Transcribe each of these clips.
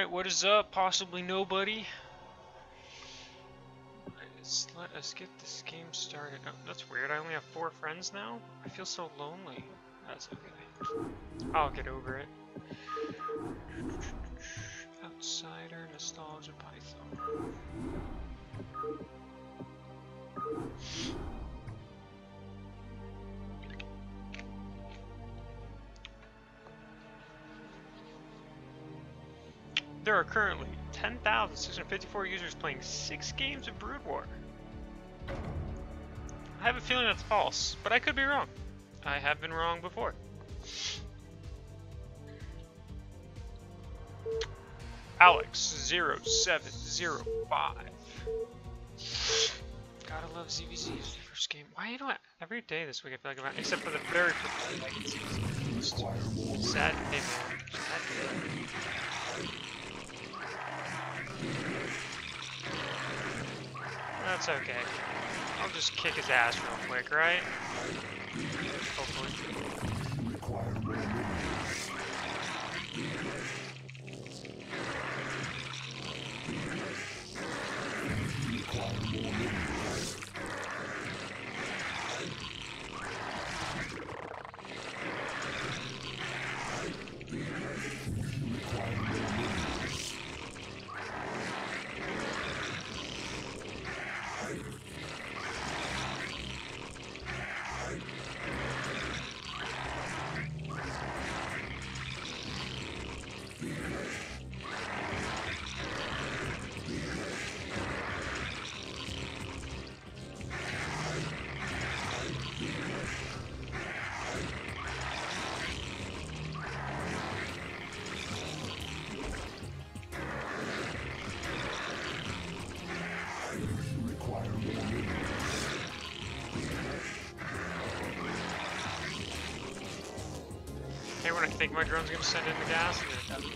Alright, what is up? Possibly nobody. Let us get this game started. Oh, that's weird. I only have 4 friends now? I feel so lonely. That's okay. I'll get over it. Outsider, Nostalgia, Python. There are currently 10,654 users playing 6 games of Brood War. I have a feeling that's false, but I could be wrong. I have been wrong before. Alex0705. Gotta love ZVZ's first game. Why do I every day this week I feel like I'm except for the very first day I can see sad day, man. Sad day. That's okay. I'll just kick his ass real quick, right? Hopefully. Hey, when I think my drone's gonna send in the gas, and then it doesn't.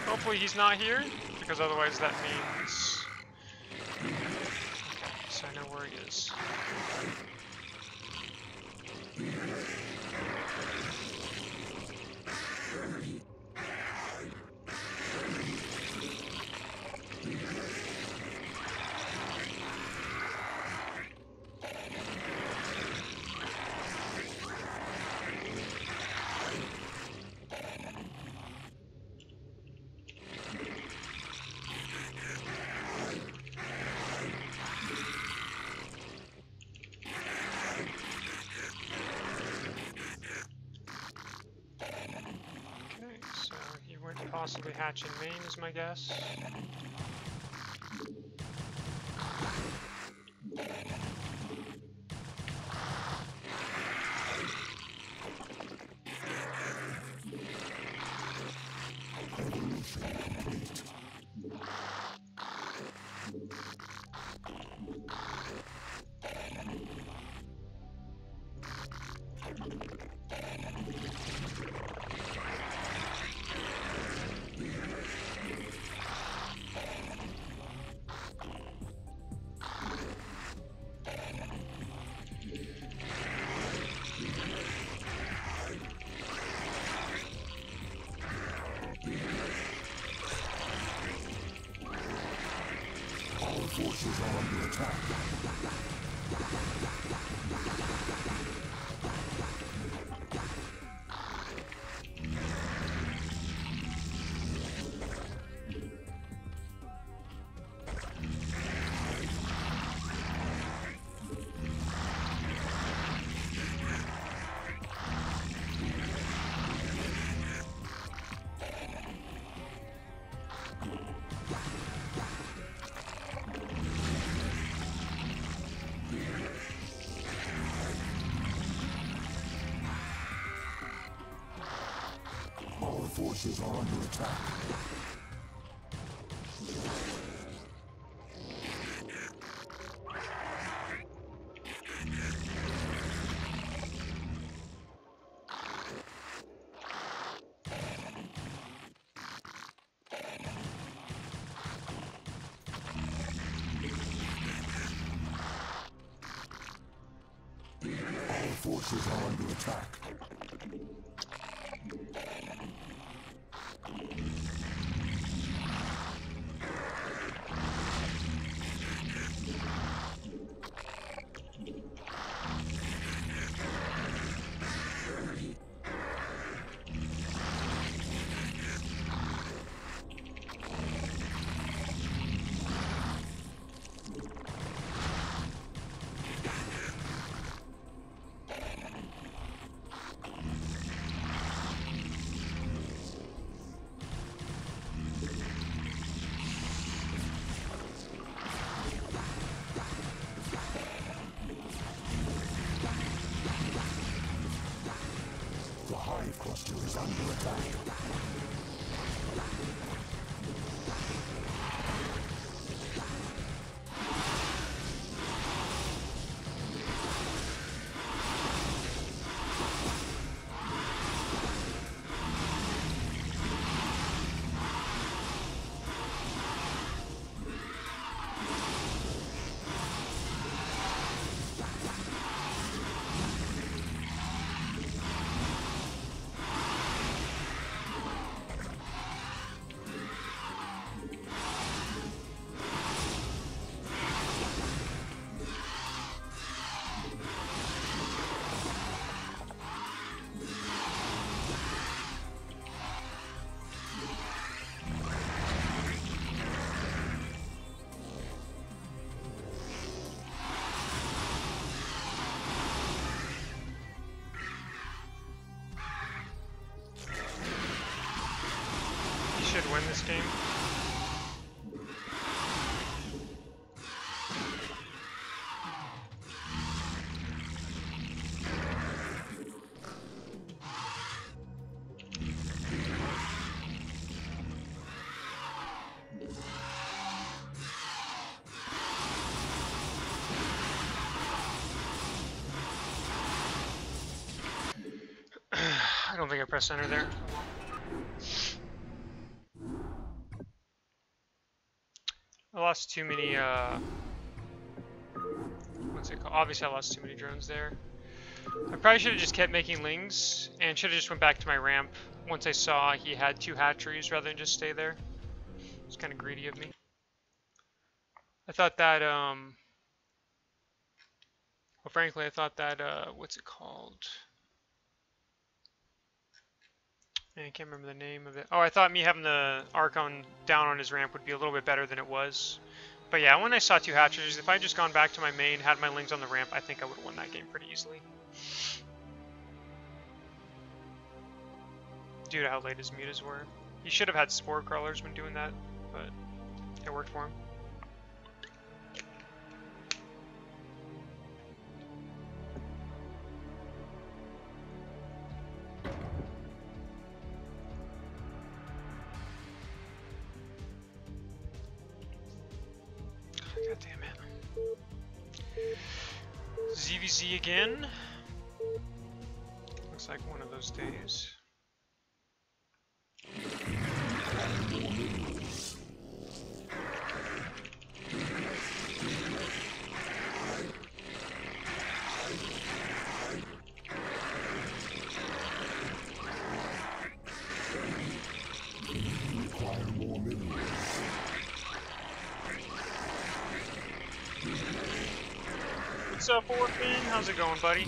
Hopefully he's not here, because otherwise that means... Okay, so I know where he is. Possibly hatch in Maine is my guess. Forces are under attack. forces are under attack. Our forces are under attack. The hive cluster is under attack. Should win this game. I don't think I pressed enter there. I lost too many, what's it called? Obviously I lost too many drones there. I probably should have just kept making lings, and should have just went back to my ramp once I saw he had 2 hatcheries rather than just stay there. It's kind of greedy of me. I thought that, well, frankly, I thought that, what's it called? I can't remember the name of it. Oh, I thought me having the Archon down on his ramp would be a little bit better than it was. But yeah, when I saw 2 hatcheries, if I had just gone back to my main, had my lings on the ramp, I think I would have won that game pretty easily. Due to how late his mutas were. He should have had Spore Crawlers when doing that, but it worked for him. God damn it. ZVZ again. Looks like one of those days. What's up, Orphan? How's it going, buddy?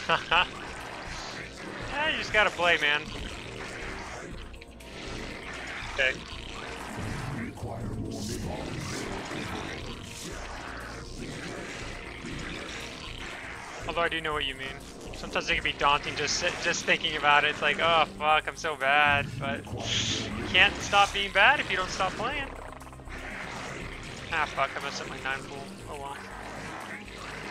Yeah, you just gotta play, man. Okay. Require more minerals. Although I do know what you mean. Sometimes it can be daunting just thinking about it. It's like, oh fuck, I'm so bad. But you can't stop being bad if you don't stop playing. Ah fuck, I messed up my 9 pool. Oh well.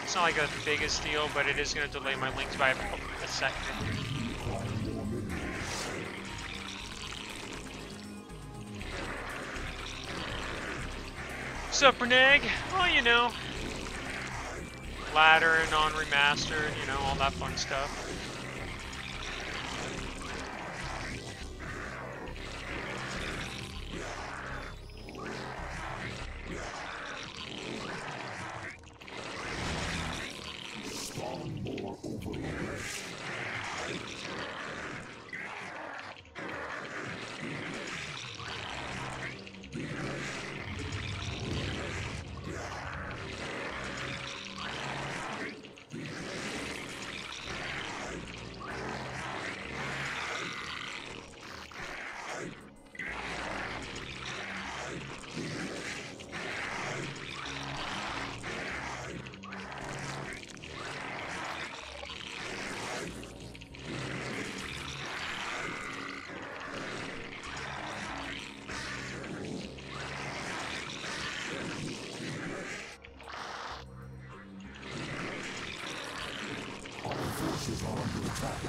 It's not like the biggest deal, but it is gonna delay my links by a second. What's up, Reneg? Well, you know. Ladder and on remastered, you know, all that fun stuff. Forces are under attack.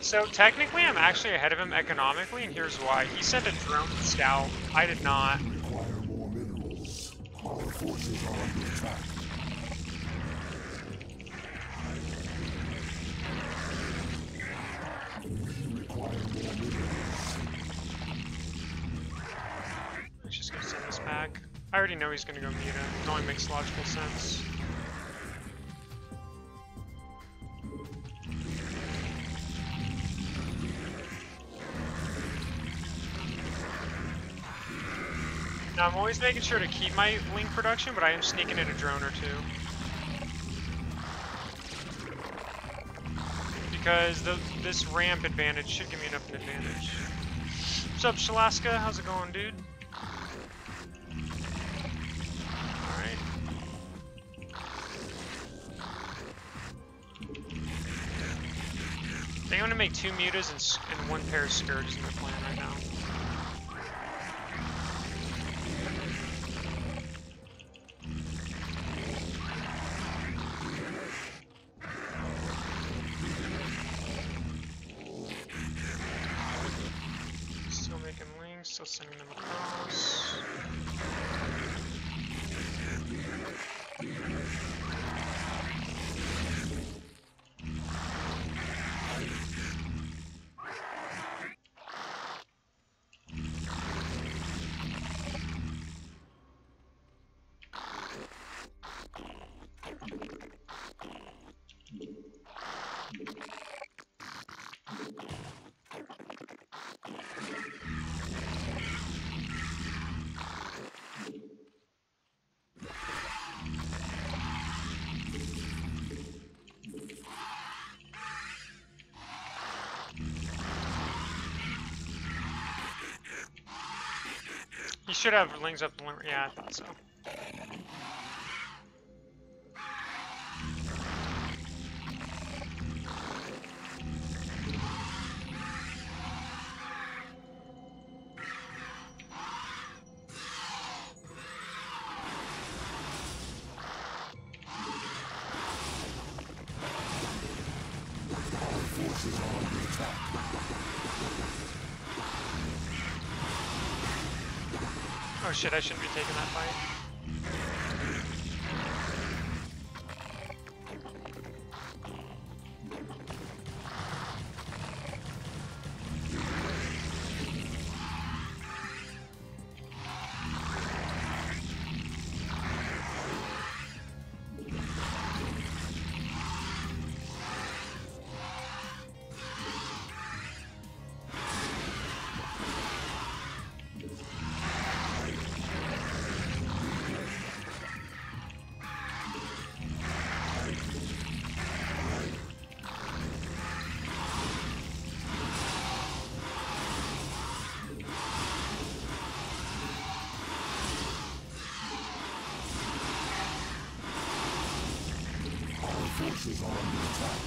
So technically I'm actually ahead of him economically, and here's why. He sent a drone to scout. I did not. Require more minerals. Our forces are under attack. Require more minerals. Let's just gonna send this back. I already know he's gonna go Muta. It only makes logical sense. Now, I'm always making sure to keep my link production, but I am sneaking in a drone or two. Because this ramp advantage should give me enough of an advantage. What's up, Shalaska? How's it going, dude? Alright. I think I'm gonna make 2 mutas and 1 pair of Scourges in my plan right now. Still making links, still sending them across. He should have links up the limit. Yeah, I thought so. Oh shit, I shouldn't be taking that fight. Forces are under attack.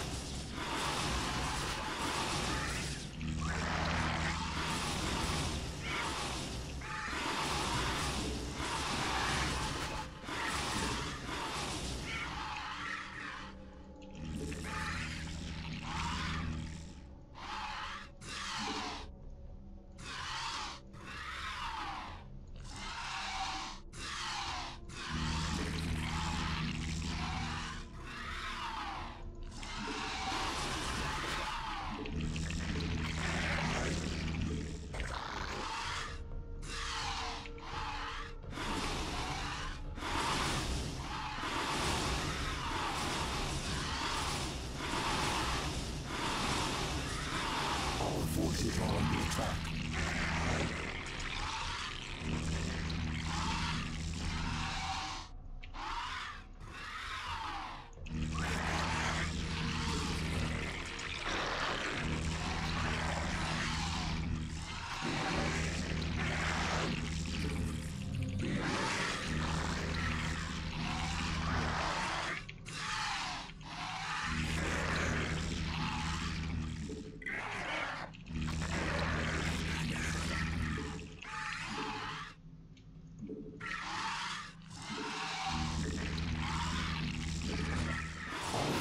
Forces are under attack.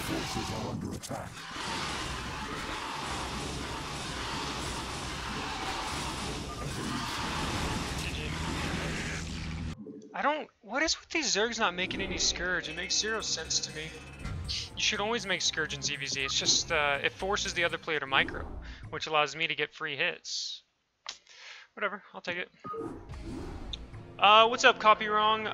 Forces are under attack. I don't... What is with these Zergs not making any Scourge? It makes zero sense to me. You should always make Scourge in ZVZ. It's just, it forces the other player to micro, which allows me to get free hits. Whatever, I'll take it. What's up, Copy Wrong?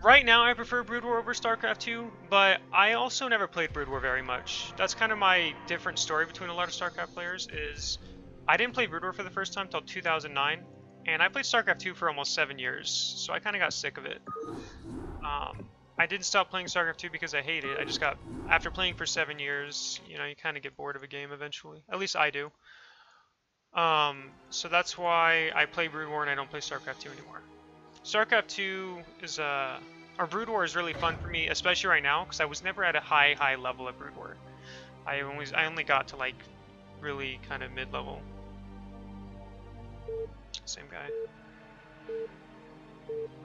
Right now I prefer Brood War over StarCraft 2, but I also never played Brood War very much. That's kind of my different story between a lot of StarCraft players, is I didn't play Brood War for the first time until 2009, and I played StarCraft 2 for almost 7 years, so I kind of got sick of it. I didn't stop playing StarCraft 2 because I hate it. I just got, after playing for 7 years, you know, you kind of get bored of a game eventually. At least I do. So that's why I play Brood War and I don't play StarCraft 2 anymore. StarCraft 2 is, or Brood War is really fun for me, especially right now, because I was never at a high level at Brood War. I only got to, like, really kind of mid-level. Same guy.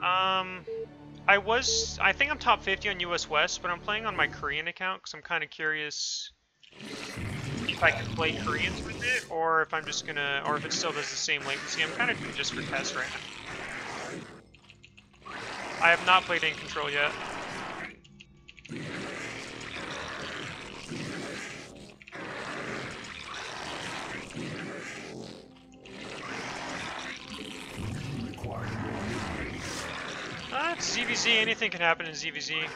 I think I'm top 50 on US West, but I'm playing on my Korean account, because I'm kind of curious if I can play Koreans with it, or if I'm just gonna, or if it still does the same latency. I'm kind of doing just for test right now. I have not played In Control yet. It's ZVZ, anything can happen in ZVZ.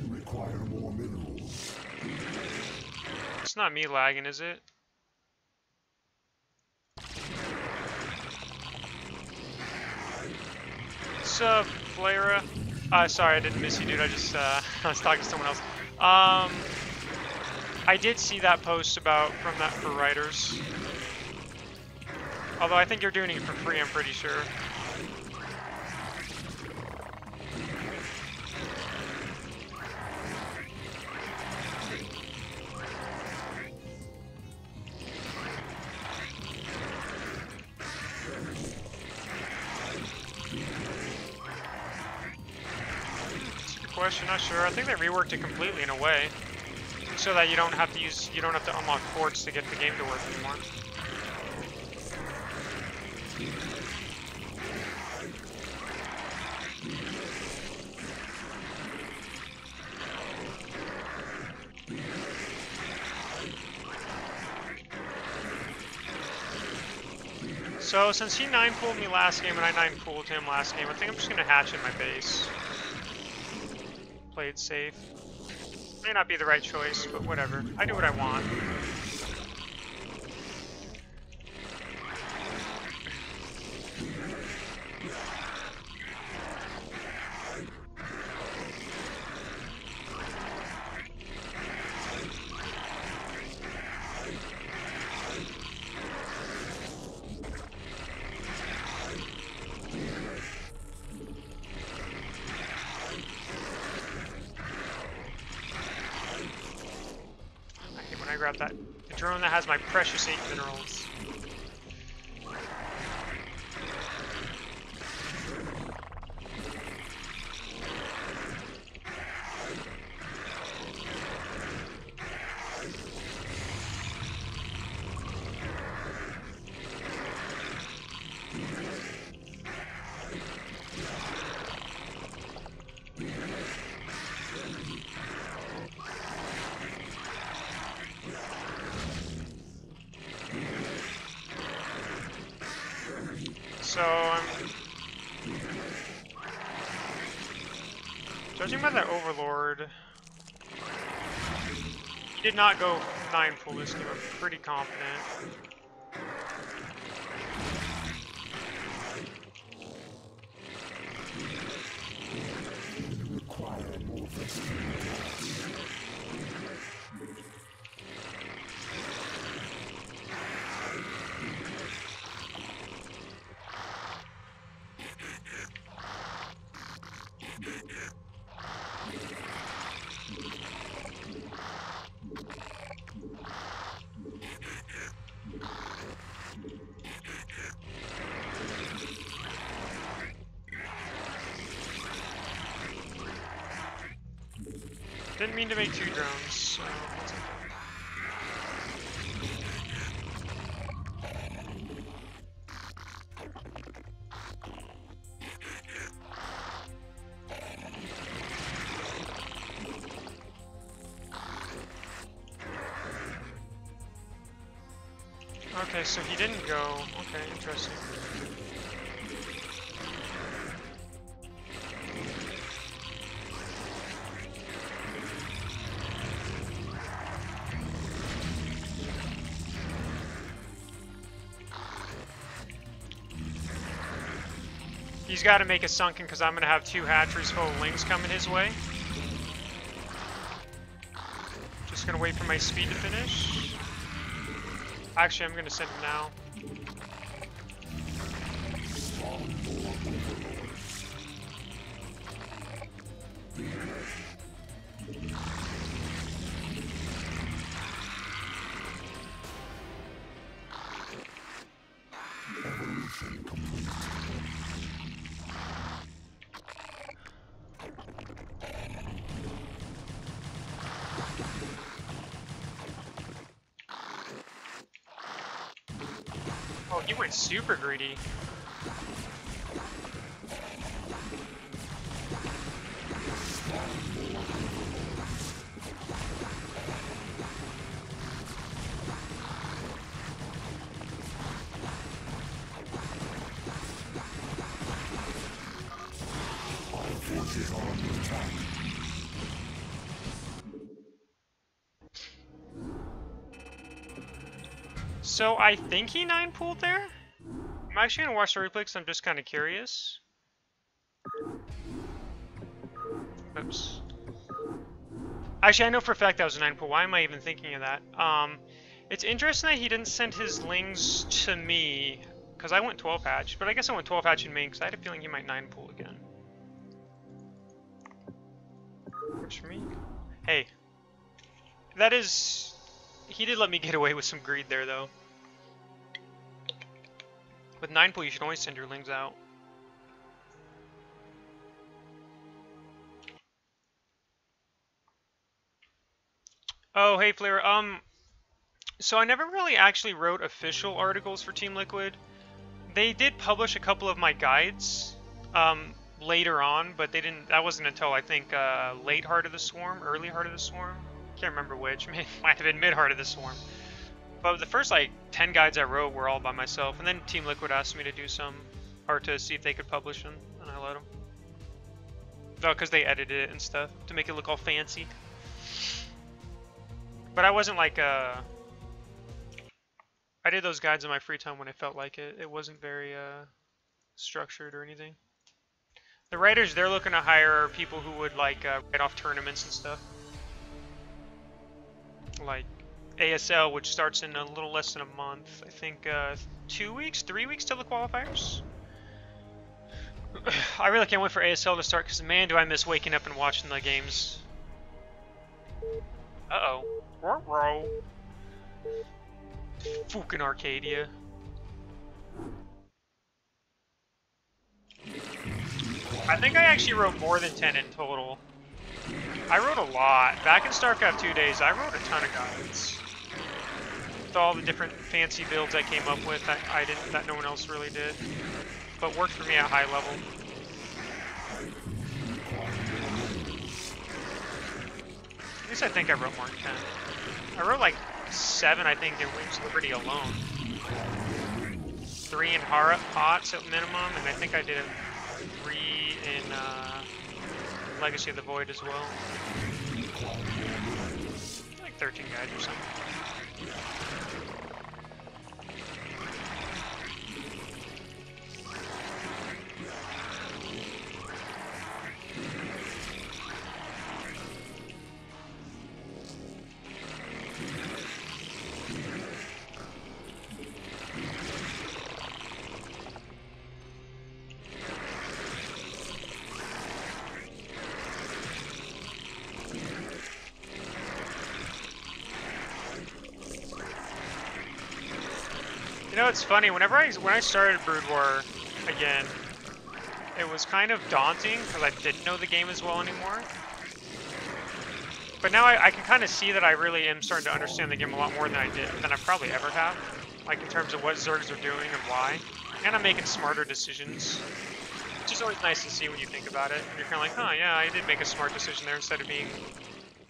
Require more minerals. It's not me lagging, is it? What's up, Flara? Sorry, I didn't miss you, dude. I just, I was talking to someone else. I did see that post from that for writers. Although I think you're doing it for free, I'm pretty sure. Question, not sure. I think they reworked it completely in a way. so that you don't have to unlock ports to get the game to work anymore. So since he 9-pooled me last game and I 9-pooled him last game, I think I'm just gonna hatch in my base. Play it safe. May not be the right choice, but whatever. I do what I want. I grab that drone that has my precious 8 minerals. So I'm judging by that Overlord. He did not go 9-pool this game. I'm pretty confident. Didn't mean to make 2 drones, so that's okay. Okay, so he didn't go. Okay, interesting. He's got to make a sunken because I'm going to have 2 hatcheries full of lings coming his way. Just going to wait for my speed to finish. Actually, I'm going to send him now. Oh, you went super greedy. So I think he 9-pooled there? I'm actually gonna watch the replay because I'm just kind of curious. Oops. Actually, I know for a fact that was a 9-pool. Why am I even thinking of that? It's interesting that he didn't send his lings to me because I went 12 hatch, but I guess I went 12 hatch in main because I had a feeling he might 9-pool again. Works for me. Hey, that is. He did let me get away with some greed there, though. With 9-pool, you should always send your lings out. Oh, hey Flair. So I never really actually wrote official articles for Team Liquid. They did publish a couple of my guides, later on, but they didn't. That wasn't until I think late Heart of the Swarm, early Heart of the Swarm. Can't remember which. Might have been mid Heart of the Swarm. But the first like 10 guides I wrote were all by myself, and then Team Liquid asked me to do some, or to see if they could publish them, and I let them. Oh, because they edited it and stuff to make it look all fancy. But I wasn't like I did those guides in my free time when I felt like it. It wasn't very structured or anything. The writers they're looking to hire are people who would like write off tournaments and stuff. Like ASL, which starts in a little less than a month. I think 2 weeks, 3 weeks till the qualifiers. I really can't wait for ASL to start because man, do I miss waking up and watching the games. Uh-oh. Ruh-roh. Fucking Arcadia. I think I actually wrote more than 10 in total. I wrote a lot. Back in StarCraft 2 days, I wrote a ton of guides. With all the different fancy builds I came up with that no one else really did. But worked for me at high level. At least I think I wrote more than 10. I wrote like 7, I think, in Wings Liberty alone. 3 in HOTS at minimum, and I think I did 3 in Legacy of the Void as well. Like 13 guides or something. You know, it's funny, when I started Brood War again, it was kind of daunting because I didn't know the game as well anymore. But now I can kind of see that I really am starting to understand the game a lot more than I probably ever have. Like in terms of what Zergs are doing and why. And I'm making smarter decisions. Which is always nice to see when you think about it. And you're kind of like, huh, yeah, I did make a smart decision there instead of being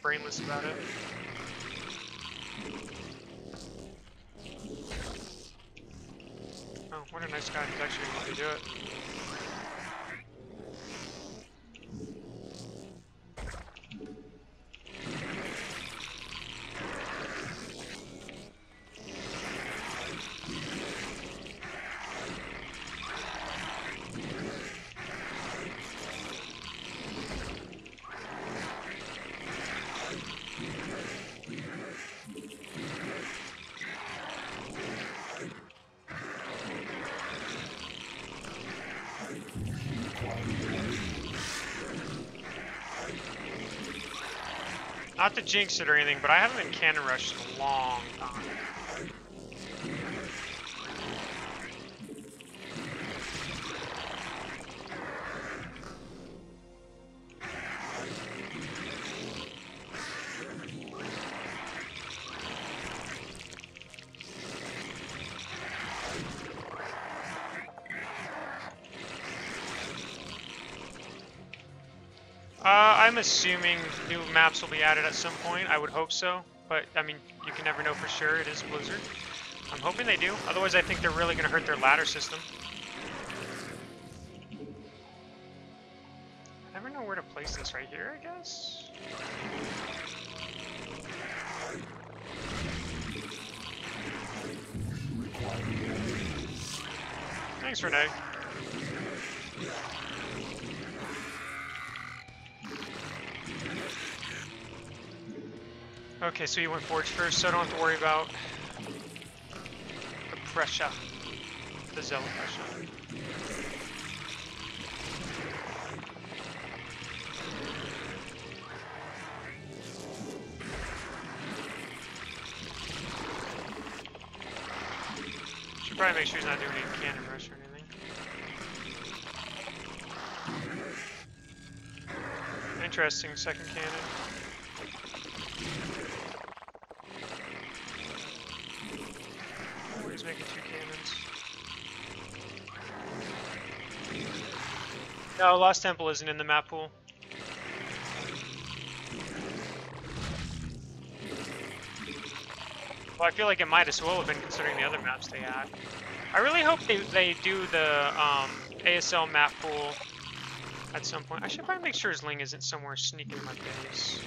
brainless about it. Oh, what a nice guy who's actually going to do it. Not to jinx it or anything, but I haven't been cannon rushed in a long time. I'm assuming new maps will be added at some point. I would hope so, but I mean, you can never know for sure. It is Blizzard. I'm hoping they do. Otherwise, I think they're really going to hurt their ladder system. I never know where to place this. Right here, I guess? Thanks, Renee. Okay, so you went Forge first, so I don't have to worry about the pressure. The Zealot pressure. Should probably make sure he's not doing any cannon rush or anything. Interesting, second cannon. to making 2 cannons. No, Lost Temple isn't in the map pool. Well, I feel like it might as well have been considering the other maps they had. I really hope they do the ASL map pool at some point. I should probably make sure his Ling isn't somewhere sneaking in my base.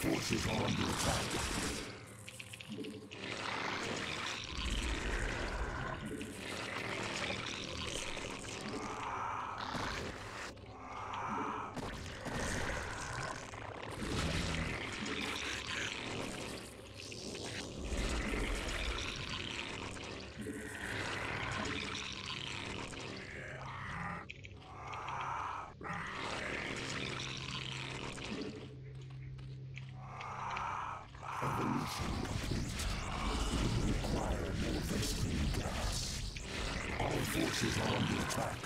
Forces are under attack. Forces are under attack.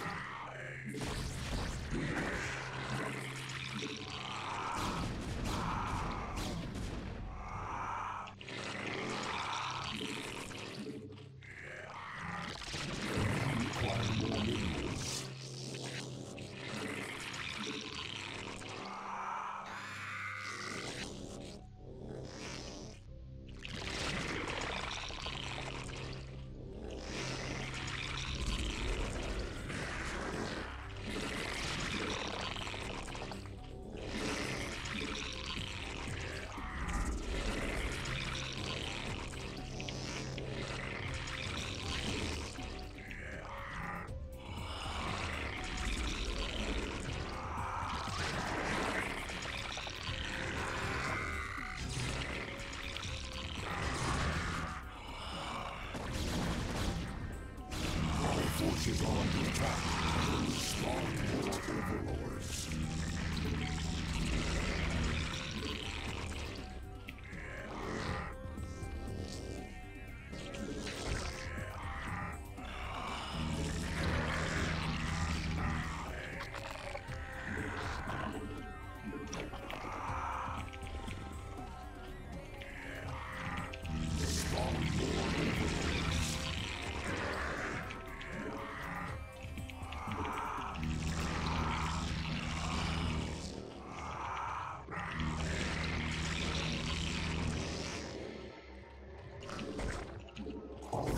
Forces are under attack. Spawn more overlords.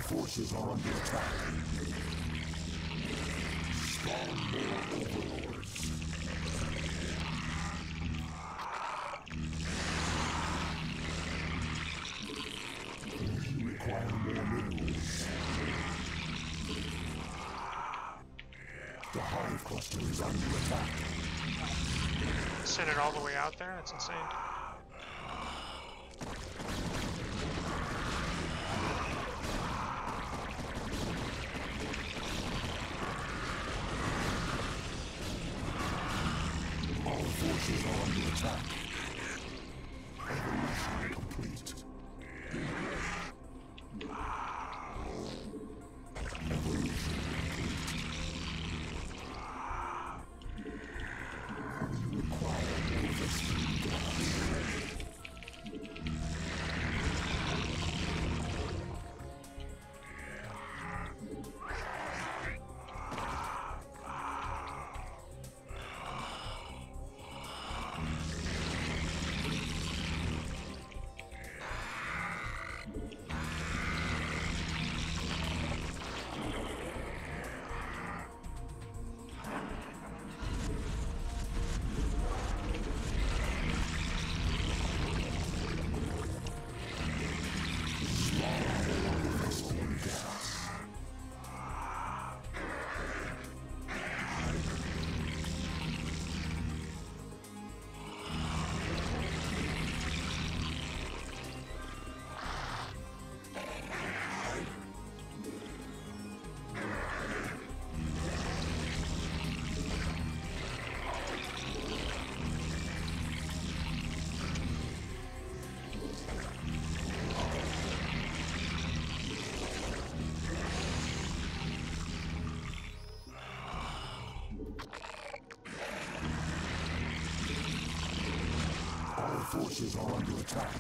Forces are under attack. Spawn more overlords. We require more minerals. The hive cluster is under attack. Send it all the way out there? That's insane. All forces are under attack. Evolution complete. Forces are under attack.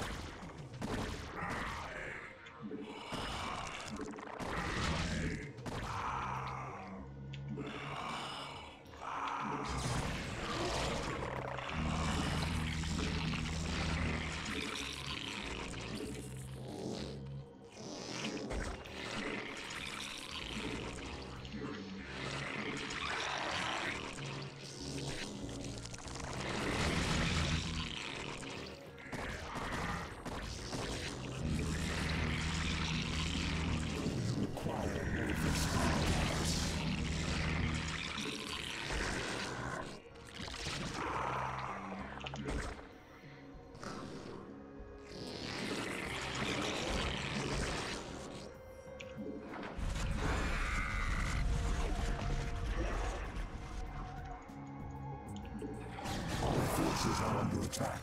Forces are under attack.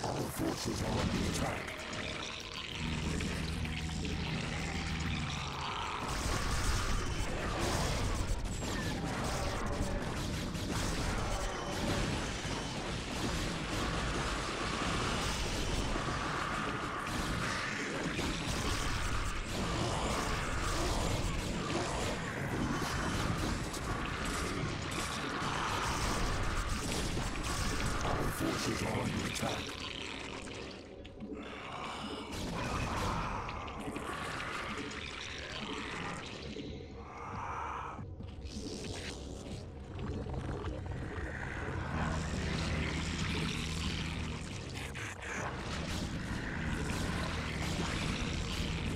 Our forces are under attack. Forces are under attack.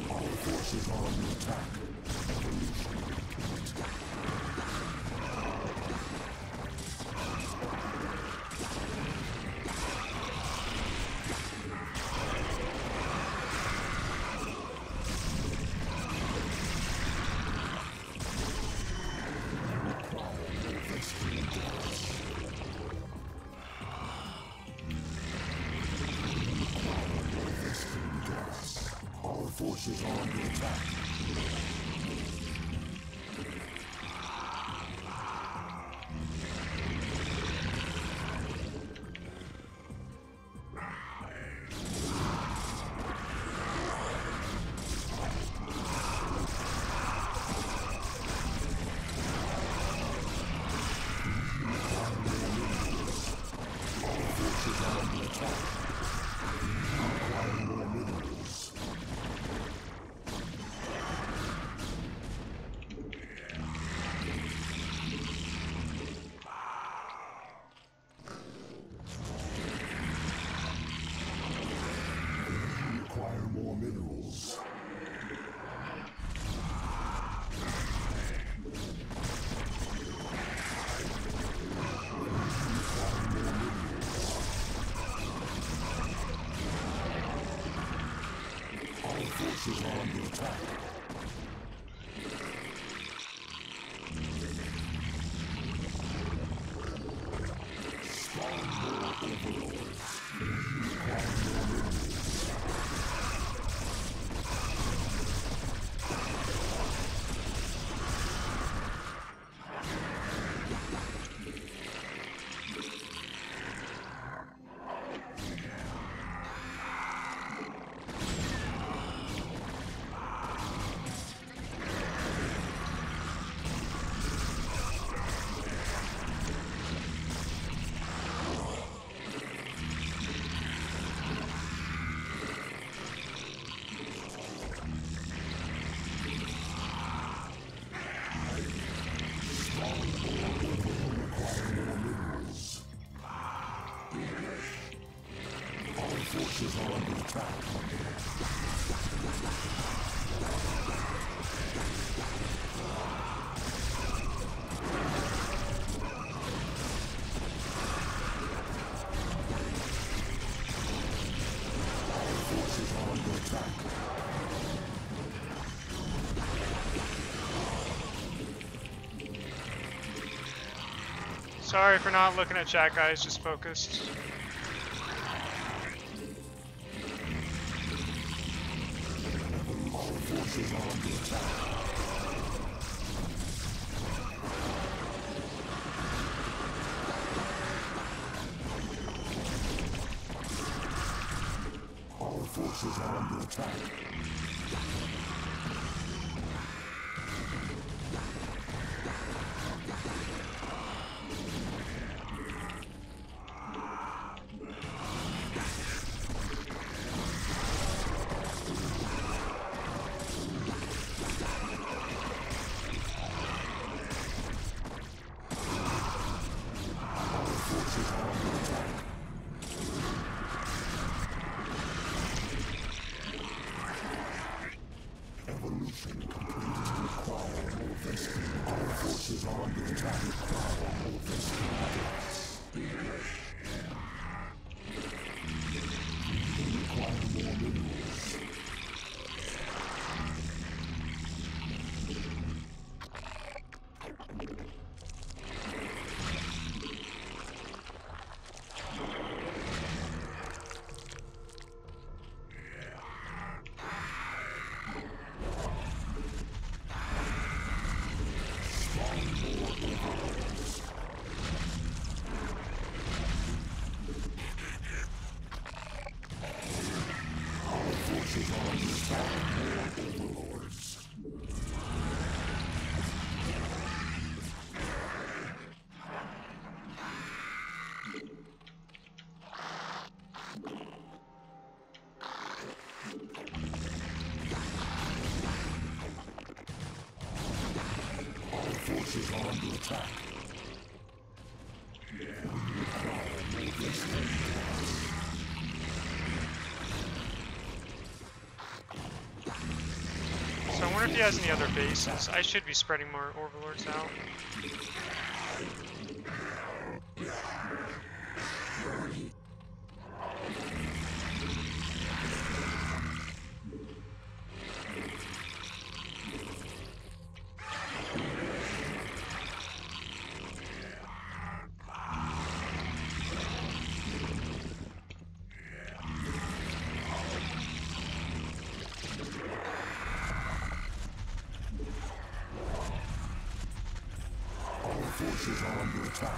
Our forces are under attack. Evolution complete. Forces are under attack. Sorry for not looking at chat, guys, just focused. Forces are under attack. Our forces are under attack. Forces are under attack. So I wonder if he has any other bases. I should be spreading more overlords out. Forces are under attack.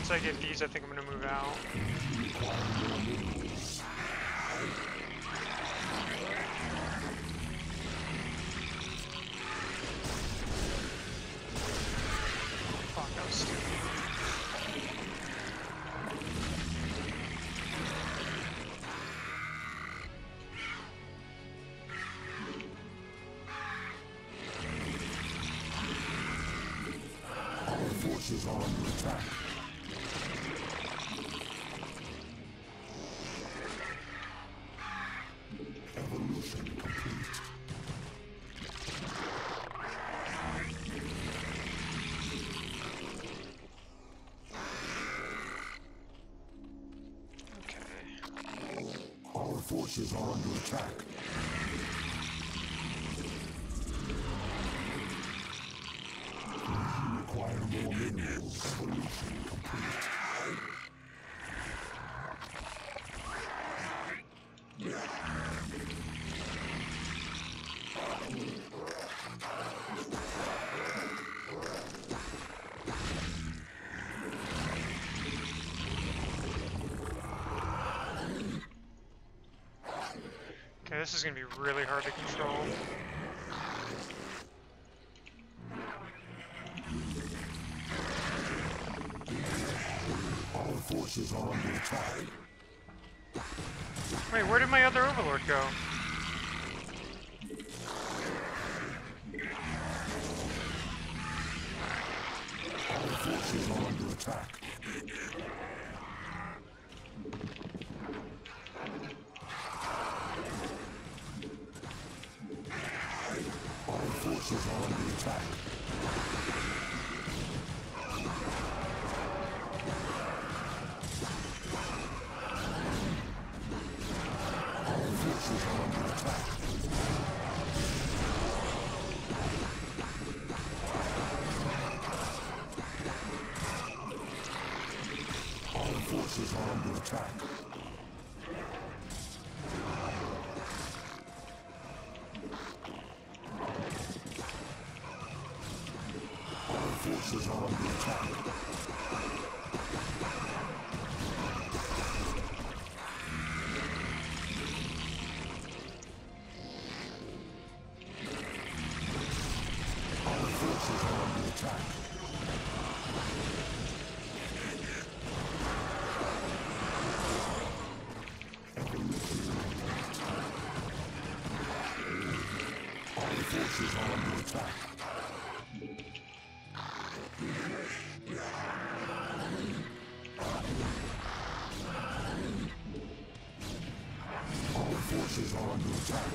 once I get these, I think I'm gonna move out. Fuck, that was stupid. Forces are under attack. Evolution complete. Okay. Our forces are under attack. Require more minerals. Evolution complete. Okay, this is gonna be really hard to control. Our forces are under attack. Wait, where did my other overlord go? Our forces are under attack. Our forces are under attack. Our forces are under attack. Our forces are under attack. Our forces are under attack. Our forces are under attack. Our forces are under attack. Our forces are under attack.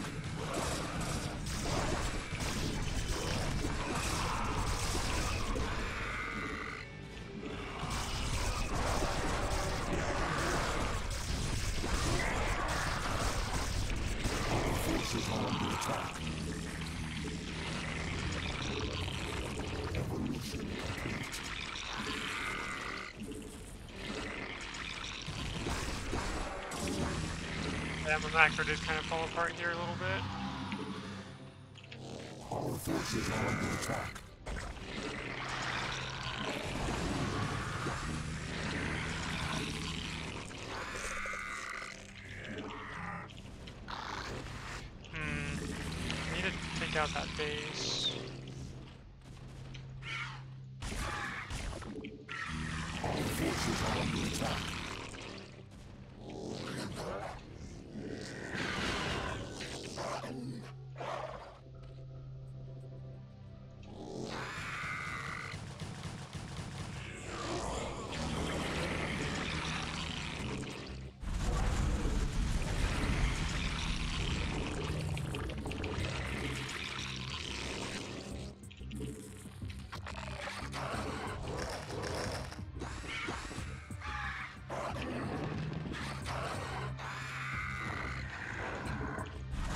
Our forces are under attack. Evolution complete. Yeah, my macro did kind of fall apart here a little bit. Our forces are under attack. I need to take out that base. Our forces are under attack.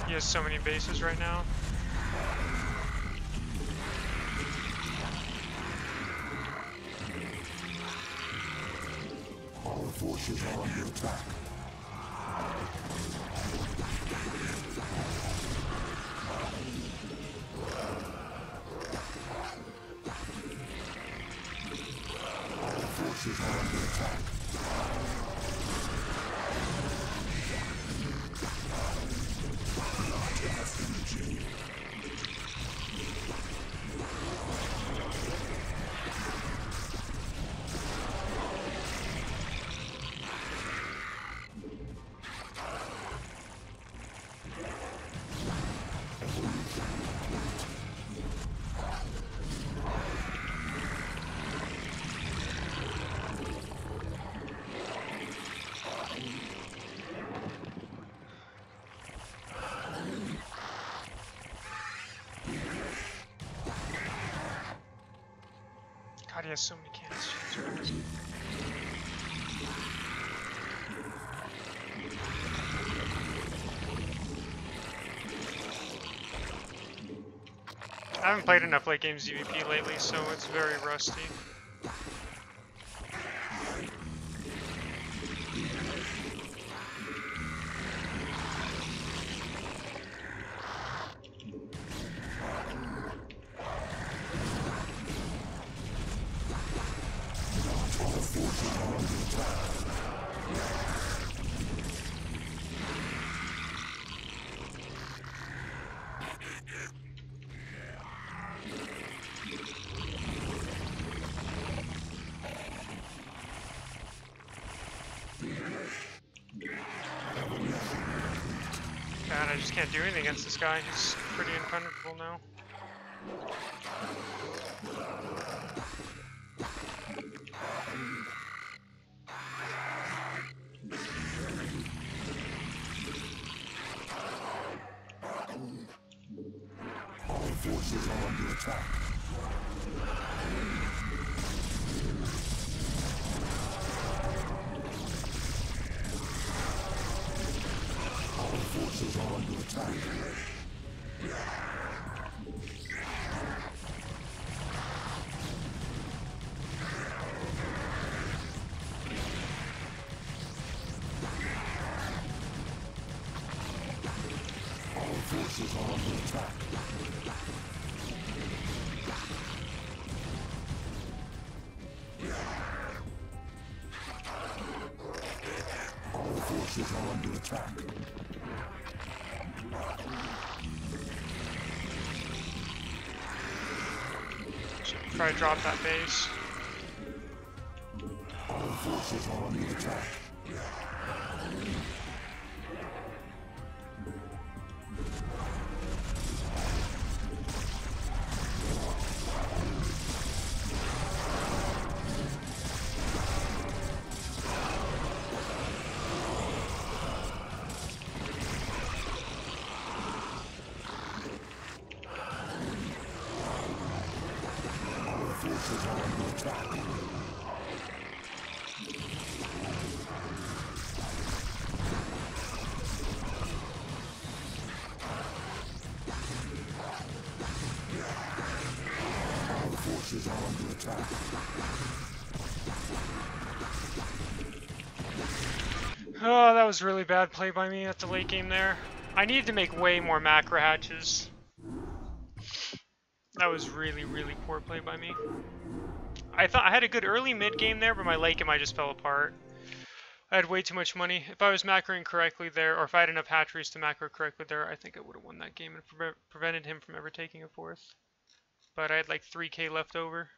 He has so many bases right now. Our forces are under attack. Our forces are under attack. God, he has so many cannons. I haven't played enough late game ZVP lately, so it's very rusty. God, I just can't do anything against this guy. He's pretty impenetrable now. Our forces are under attack. Our forces are under attack. Our forces are under attack. Our forces are under attack. Should try to drop that base. Our forces are under attack. Forces are under attack. Our forces are under attack. Oh, that was really bad play by me at the late game there. I needed to make way more macro hatches. That was really, really poor play by me. I thought I had a good early mid game there, but my late game I just fell apart. I had way too much money. If I was macroing correctly there, or if I had enough hatcheries to macro correctly there, I think I would have won that game and prevented him from ever taking a fourth. But I had like 3k left over.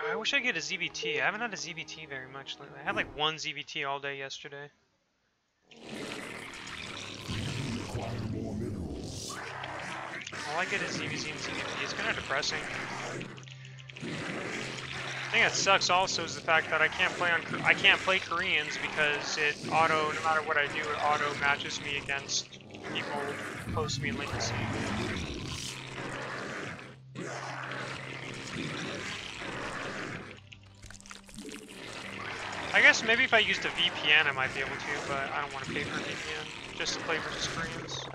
I wish I could get a ZVT. I haven't had a ZVT very much lately. I had like one ZVT all day yesterday. All I get is ZVZ and ZVP. It's kind of depressing. The thing that sucks also is the fact that I can't play Koreans because it auto, no matter what I do, it auto matches me against people close to me in latency. I guess maybe if I used a VPN I might be able to, but I don't want to pay for a VPN just to play versus Koreans.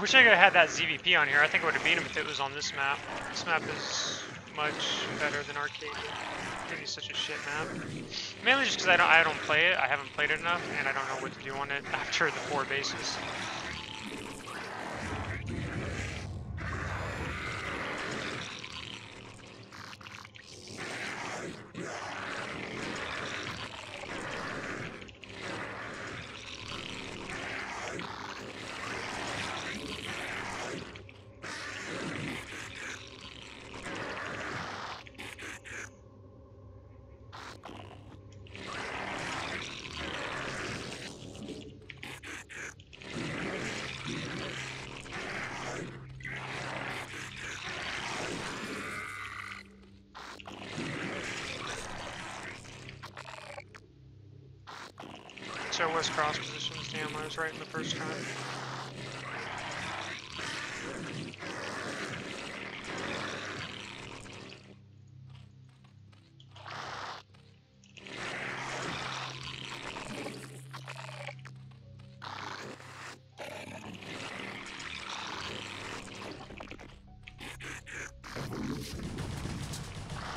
I wish I could have had that ZVP on here. I think I would have beat him if it was on this map. This map is much better than Arcade. Maybe such a shit map. Mainly just because I don't play it. I haven't played it enough, and I don't know what to do on it after the 4 bases. So it was cross positions. Damn, I was right in the first time.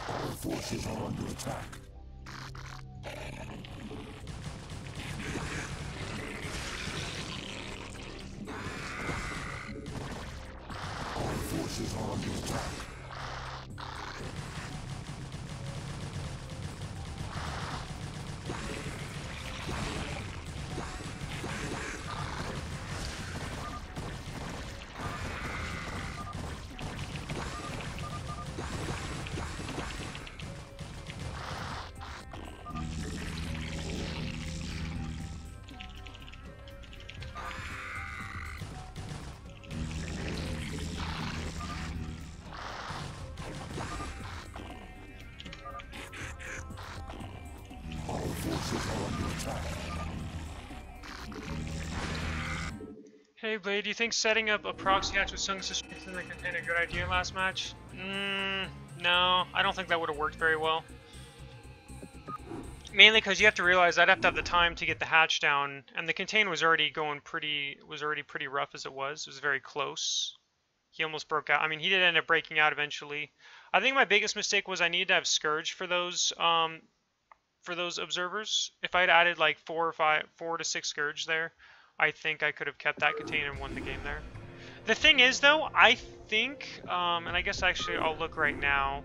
Our forces are under attack. Our forces are under attack. Hey Blade, do you think setting up a proxy hatch with Sung's strength in the container a good idea last match? No, I don't think that would have worked very well. Mainly because you have to realize I'd have to have the time to get the hatch down, and the contain was already pretty rough as it was. It was very close. He almost broke out. I mean, he did end up breaking out eventually. I think my biggest mistake was I needed to have Scourge for those observers. If I'd added like 4 to 6 Scourge there, I think I could have kept that contain and won the game there. The thing is, though, I think, and I guess actually I'll look right now.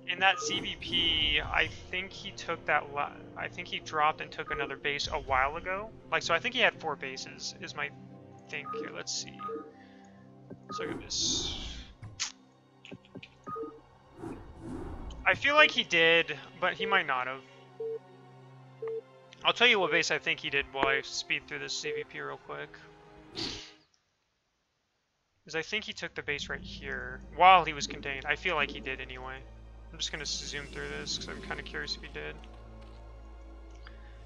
In that ZVP, I think he took that. I think he dropped and took another base a while ago. Like, so I think he had 4 bases. Is my think here? Let's see. Let's look at this. I feel like he did, but he might not have. I'll tell you what base I think he did while I speed through this CVP real quick. Because I think he took the base right here while he was contained. I feel like he did anyway. I'm just going to zoom through this because I'm kind of curious if he did.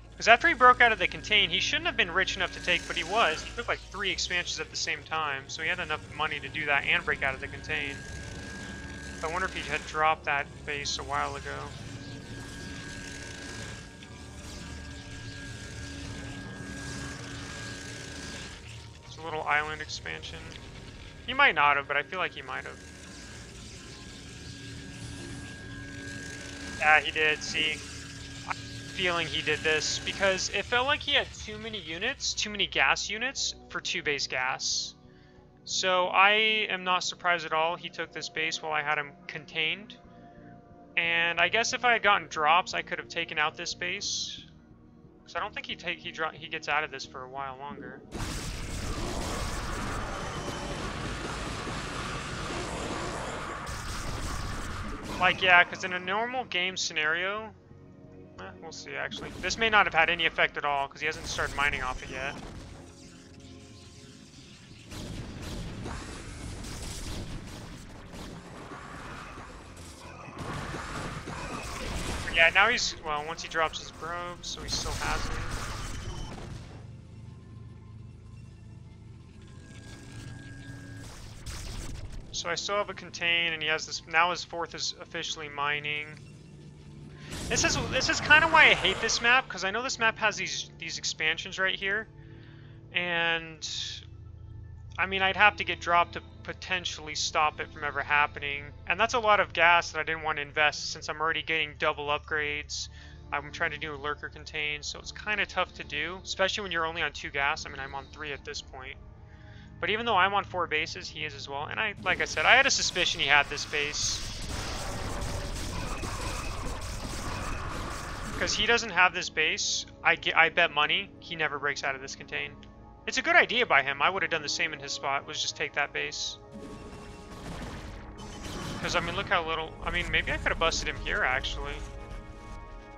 Because after he broke out of the contain, he shouldn't have been rich enough to take, but he was. He took like 3 expansions at the same time, so he had enough money to do that and break out of the contain. I wonder if he had dropped that base a while ago. Little island expansion. He might not have, but I feel like he might have. Yeah, he did. See, I'm feeling he did this because it felt like he had too many units, too many gas units for 2 base gas. So I am not surprised at all he took this base while I had him contained. And I guess if I had gotten drops, I could have taken out this base. Because I don't think he gets out of this for a while longer. Like, yeah, because in a normal game scenario, we'll see, actually. This may not have had any effect at all, because he hasn't started mining off it yet. But yeah, now he's, well, once he drops his probes, so he still has it. So I still have a contain, and he has this. Now his 4th is officially mining. This is kind of why I hate this map, because I know this map has these expansions right here, and I mean, I'd have to get dropped to potentially stop it from ever happening. And that's a lot of gas that I didn't want to invest since I'm already getting double upgrades. I'm trying to do a lurker contain, so it's kind of tough to do, especially when you're only on 2 gas. I mean, I'm on 3 at this point. But even though I'm on 4 bases, he is as well. And like I said, I had a suspicion he had this base. Because he doesn't have this base, I bet money he never breaks out of this contain. It's a good idea by him. I would have done the same in his spot, was just take that base. Because, I mean, look how little... I mean, maybe I could have busted him here, actually.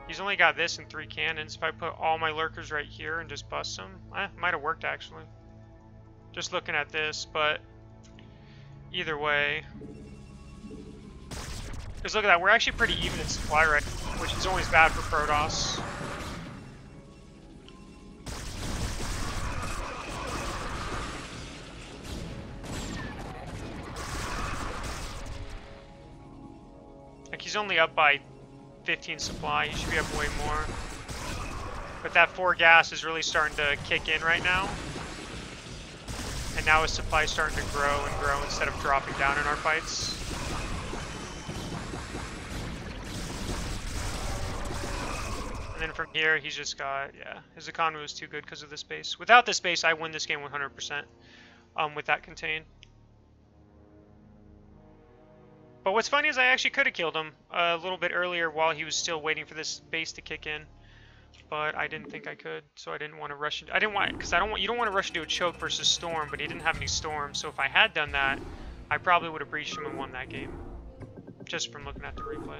He's only got this and 3 cannons. If I put all my lurkers right here and just bust him, might have worked, actually. Just looking at this, but either way. Because look at that, we're actually pretty even in supply right now, which is always bad for Protoss. Like, he's only up by 15 supply, he should be up way more. But that 4 gas is really starting to kick in right now. And now his supply is starting to grow and grow instead of dropping down in our fights. And then from here, he's just got, yeah, his economy was too good because of this base. Without this base, I win this game 100% with that contain. But what's funny is I actually could have killed him a little bit earlier while he was still waiting for this base to kick in. But I didn't think I could, so I didn't want to rush. I didn't want, because you don't want to rush into a choke versus storm, but he didn't have any storm. So if I had done that, I probably would have breached him and won that game, just from looking at the replay.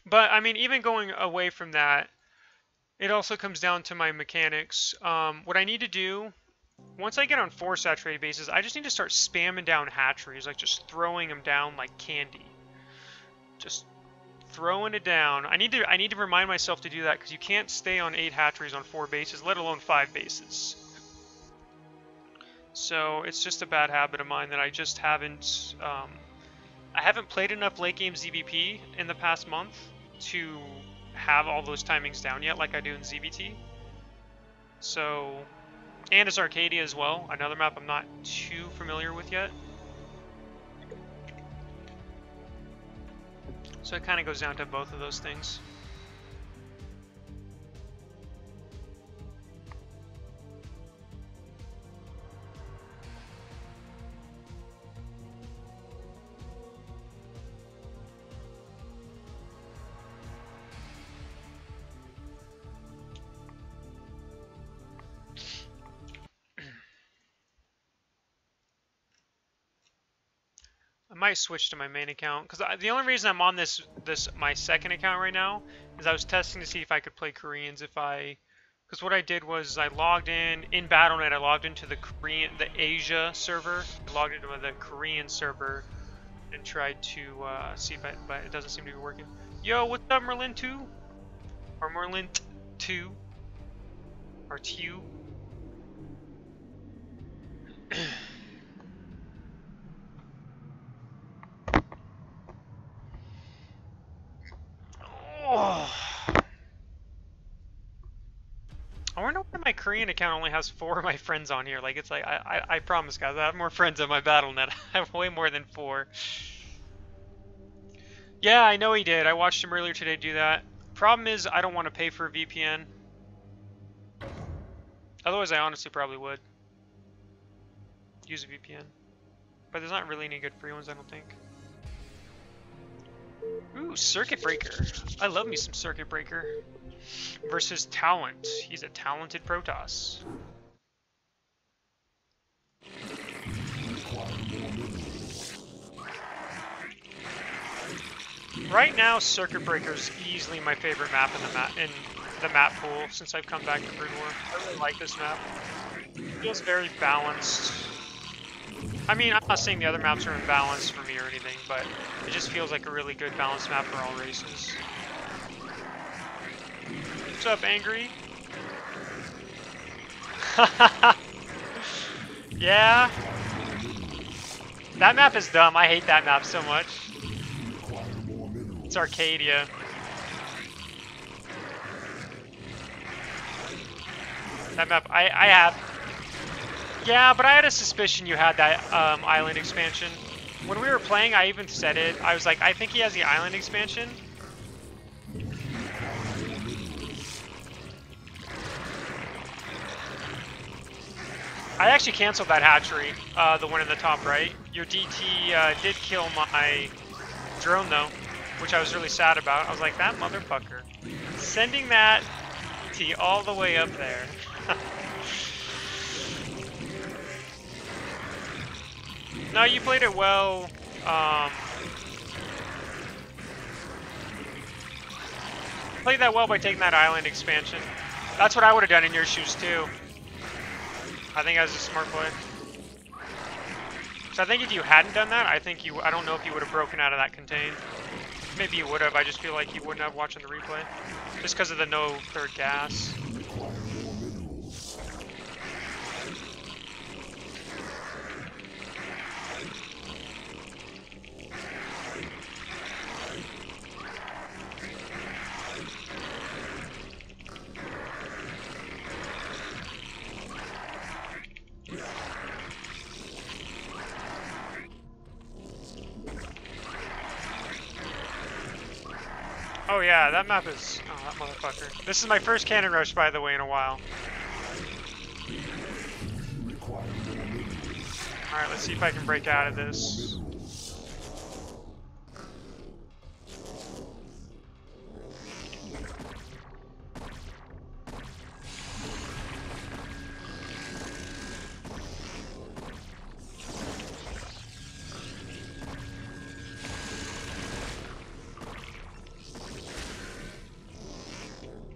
But I mean, even going away from that, it also comes down to my mechanics. What I need to do, once I get on 4 saturated bases, I just need to start spamming down hatcheries, like just throwing them down like candy. Just throwing it down. I need to remind myself to do that, because you can't stay on 8 hatcheries on 4 bases, let alone 5 bases. So it's just a bad habit of mine that I just haven't. I haven't played enough late game ZVP in the past month to have all those timings down yet, like I do in ZVT. So, and it's Arcadia as well, another map I'm not too familiar with yet. So it kind of goes down to both of those things. I might switch to my main account, because the only reason I'm on my second account right now is I was testing to see if I could play Koreans. Because what I did was I logged in Battle.net. I logged into the Asia server. I logged into the Korean server and tried to see if but it doesn't seem to be working. Yo, what's up, Merlin 2? Or Merlin 2? Or 2? Oh. I wonder why my Korean account only has 4 of my friends on here. Like, it's like, I promise, guys, I have more friends on my Battle.net. I have way more than 4. Yeah, I know he did. I watched him earlier today do that. Problem is, I don't want to pay for a VPN. Otherwise, I honestly probably would use a VPN. But there's not really any good free ones, I don't think. Ooh, Circuit Breaker. I love me some Circuit Breaker. Versus Talent. He's a talented Protoss. Right now, Circuit Breaker's easily my favorite map in the map pool since I've come back to Brood War. I really like this map. It feels very balanced. I mean, I'm not saying the other maps are imbalanced for me or anything, but it just feels like a really good balanced map for all races. What's up, Angry? Yeah. That map is dumb. I hate that map so much. It's Arcadia. That map, I have. Yeah, but I had a suspicion you had that island expansion. When we were playing, I even said it. I was like, I think he has the island expansion. I actually canceled that hatchery, the one in the top right. Your DT did kill my drone though, which I was really sad about. I was like, that motherfucker. Sending that DT all the way up there. No, you played it well. Played that well by taking that island expansion. That's what I would have done in your shoes too. I think that was a smart play. So I think if you hadn't done that, I don't know if you would have broken out of that contain. Maybe you would have, I just feel like you wouldn't have watching the replay. Just because of the no third gas. Oh yeah, that map is... Oh, that motherfucker. This is my first cannon rush, by the way, in a while. Alright, let's see if I can break out of this.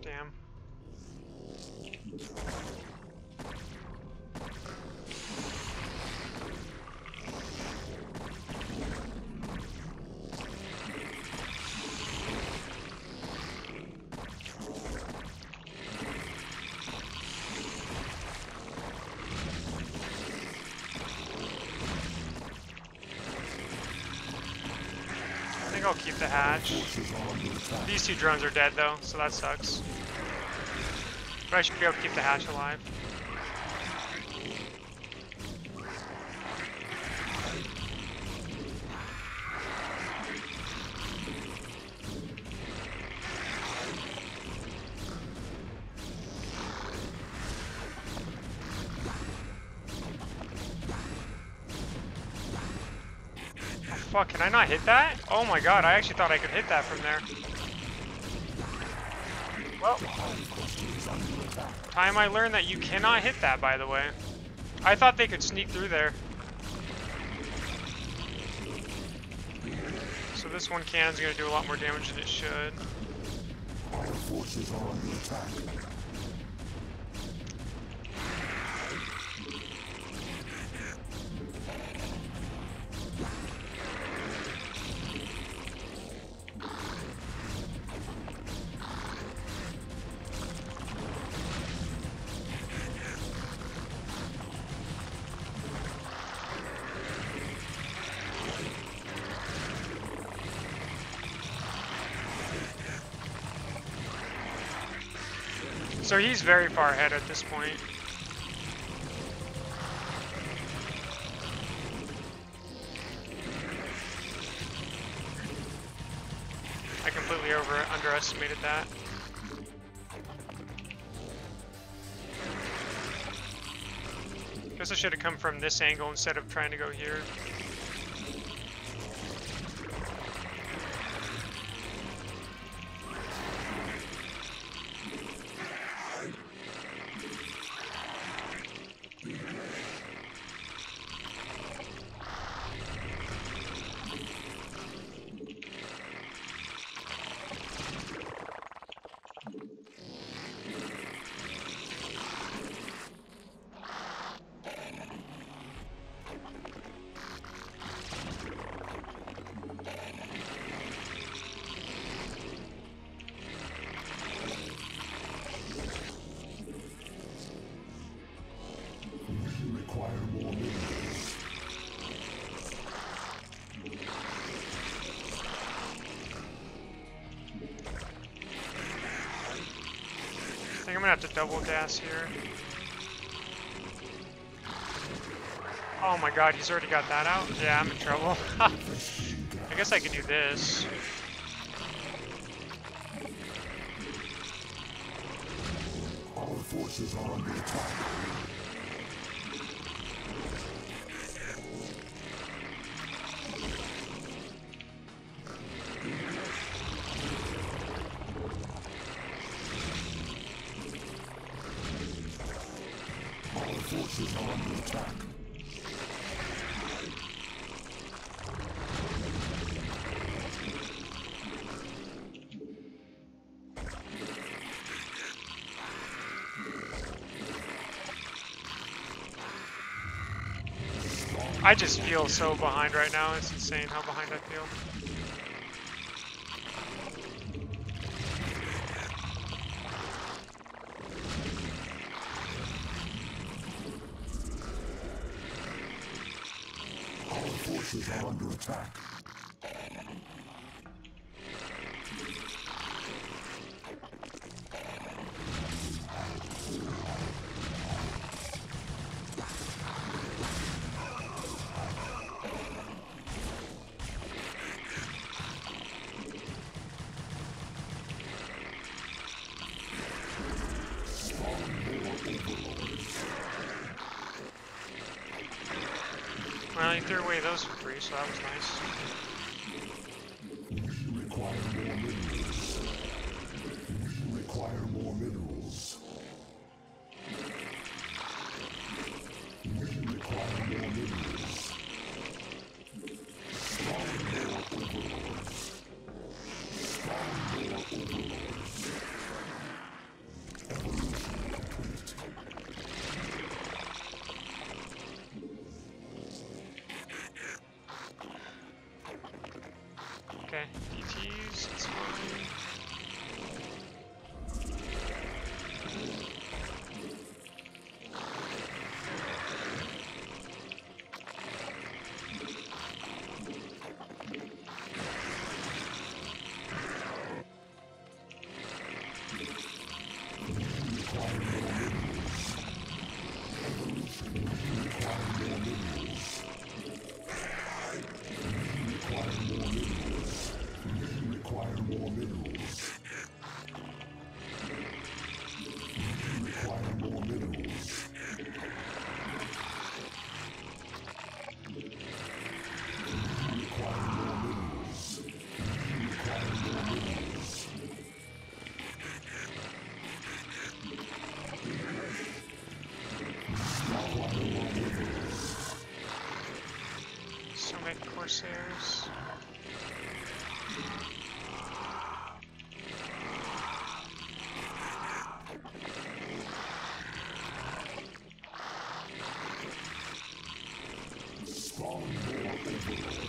Damn. I think I'll keep the hatch. These two drones are dead though, so that sucks. But I should be able to keep the hatch alive. Oh fuck, can I not hit that? Oh my god, I actually thought I could hit that from there. Well, time I learned that you cannot hit that, by the way. I thought they could sneak through there. So this one cannon's gonna do a lot more damage than it should. Our forces are under attack. So he's very far ahead at this point. I completely underestimated that. Guess I should have come from this angle instead of trying to go here. I think I'm gonna have to double gas here. Oh my god, he's already got that out? Yeah, I'm in trouble. I guess I can do this. Our forces are under attack. Our forces are under attack. I just feel so behind right now. It's insane how behind I feel. Our forces are under attack. Well, he threw away those for free, so that was nice. We require more minerals. We require more minerals. We require more minerals. Spawn more overlords. Spawn more overlords. Evolution complete. Okay, DTs, it's fine. So many Corsairs. Spawn more overlords.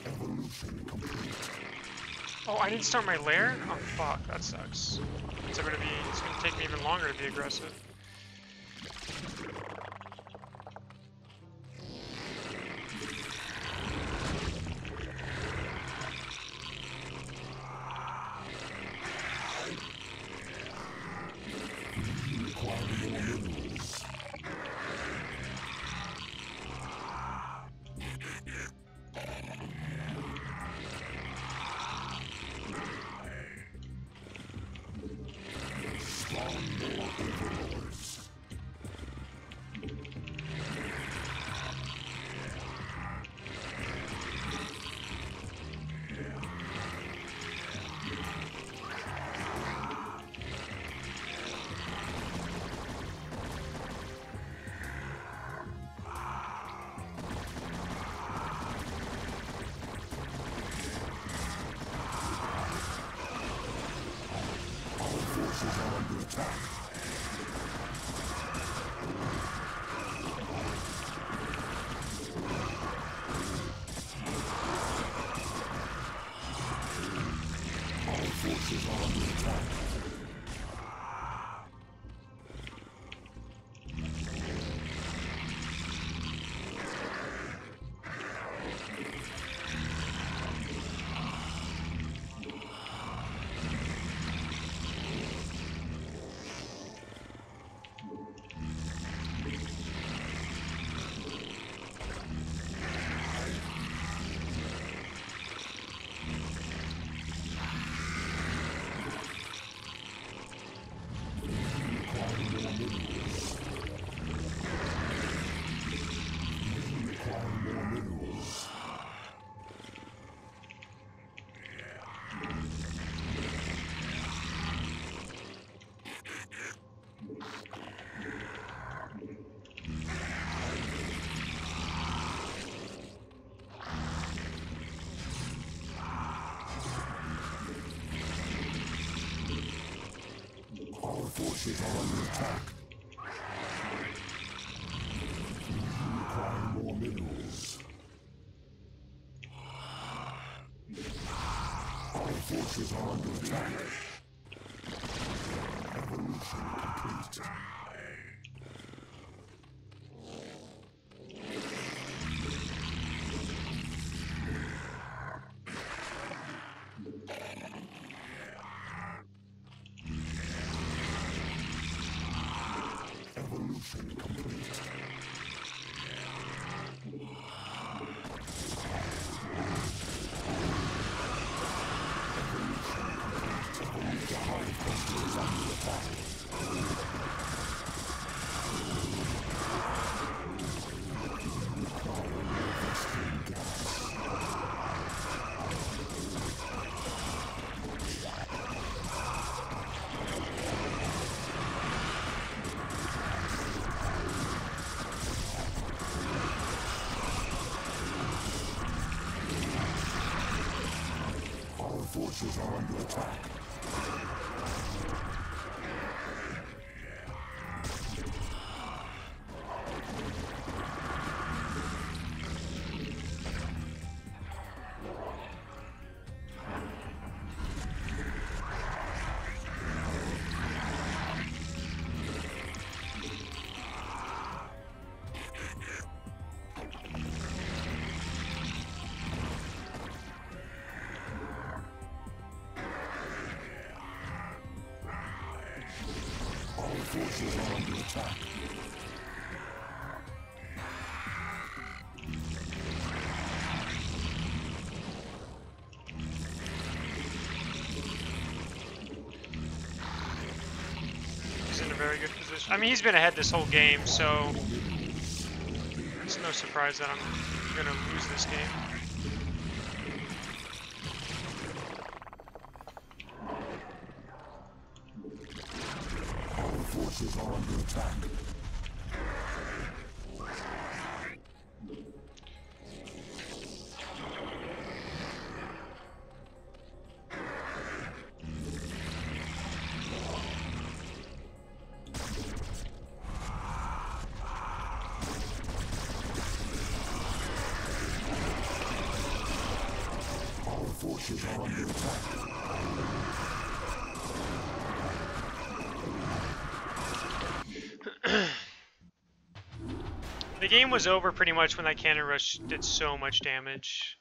Evolution complete. Oh, I didn't start my lair? Oh fuck, that sucks. It's gonna take me even longer to be aggressive. We require more minerals. Spawn more overlords. forces are under attack. Require more minerals. Our forces are under attack. Evolution complete. Evolution complete. Our forces are under attack. Our forces are under attack. He's in a very good position. I mean, he's been ahead this whole game, so it's no surprise that I'm gonna lose this game. Our forces are under attack. Our forces are under attack. The game was over pretty much when that cannon rush did so much damage.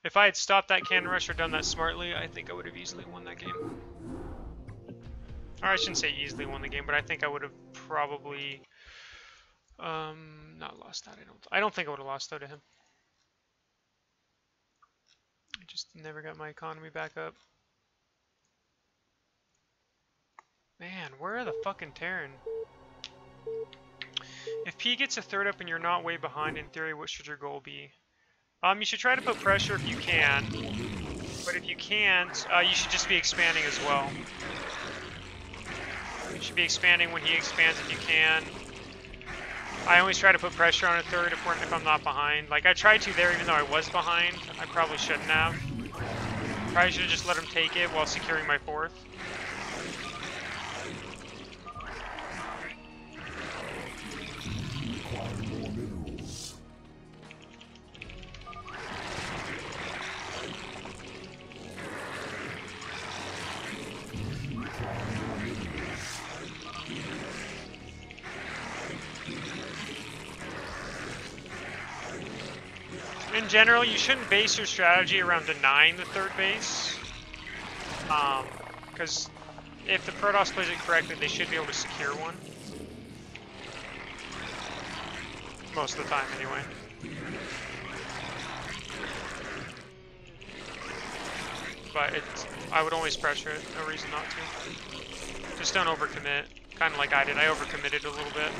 If I had stopped that cannon rush or done that smartly, I think I would have easily won that game. Or I shouldn't say easily won the game, but I think I would have probably not lost that. I don't think I would have lost though to him. I just never got my economy back up. Man, where are the fucking Terran? If P gets a third up and you're not way behind, in theory, what should your goal be? You should try to put pressure if you can, but if you can't, you should just be expanding as well. You should be expanding when he expands if you can. I always try to put pressure on a third if I'm not behind. Like, I tried to there even though I was behind. I probably shouldn't have. Probably should have just let him take it while securing my fourth. In general, you shouldn't base your strategy around denying the third base. Because if the Protoss plays it correctly, they should be able to secure one. Most of the time, anyway. But I would always pressure it, no reason not to. Just don't overcommit, kind of like I did. I overcommitted a little bit.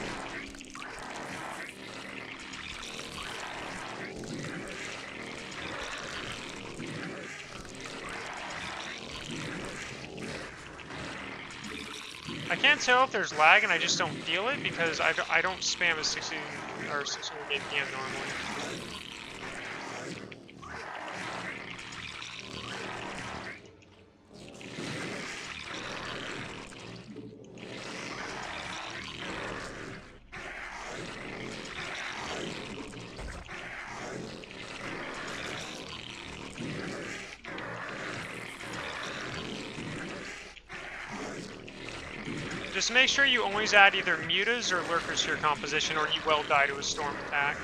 I can't tell if there's lag and I just don't feel it because I don't spam a 16 or 600 APM normally. Just make sure you always add either mutas or lurkers to your composition, or you will die to a storm attack.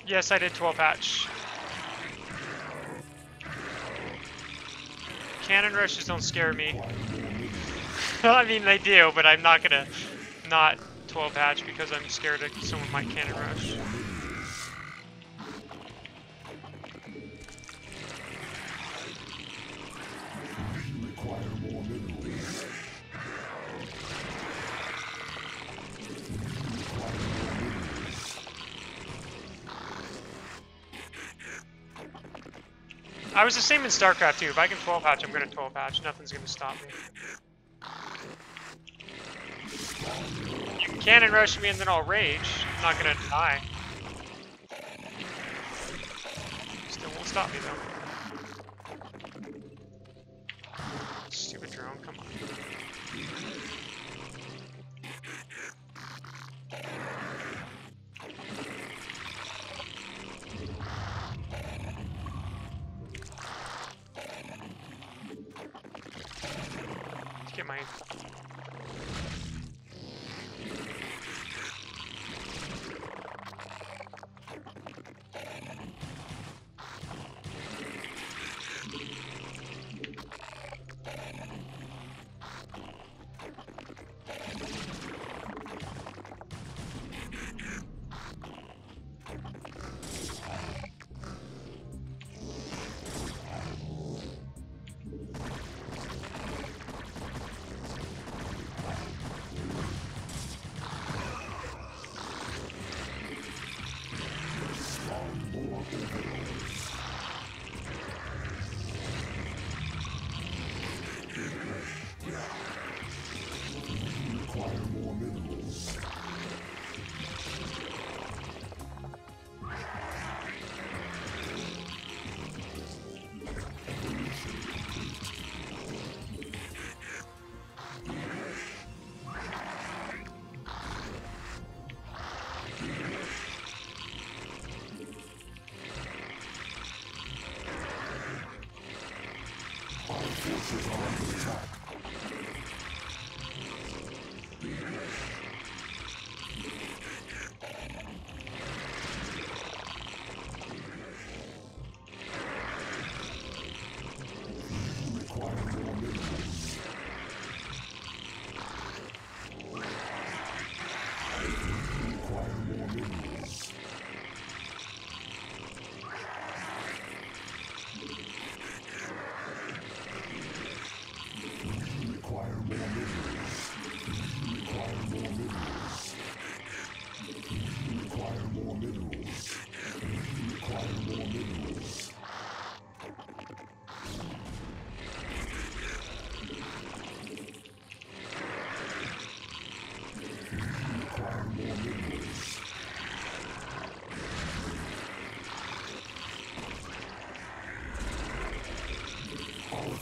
Yes, I did 12 hatch. Cannon rushes don't scare me. I mean, they do, but I'm not gonna not 12 hatch because I'm scared that someone might cannon rush. I was the same in StarCraft too. If I can 12 hatch, I'm gonna 12 hatch. Nothing's gonna stop me. You can cannon rush me and then I'll rage. I'm not gonna die. Still won't stop me though. Stupid drone, come on. Let's get my... Forces are under attack.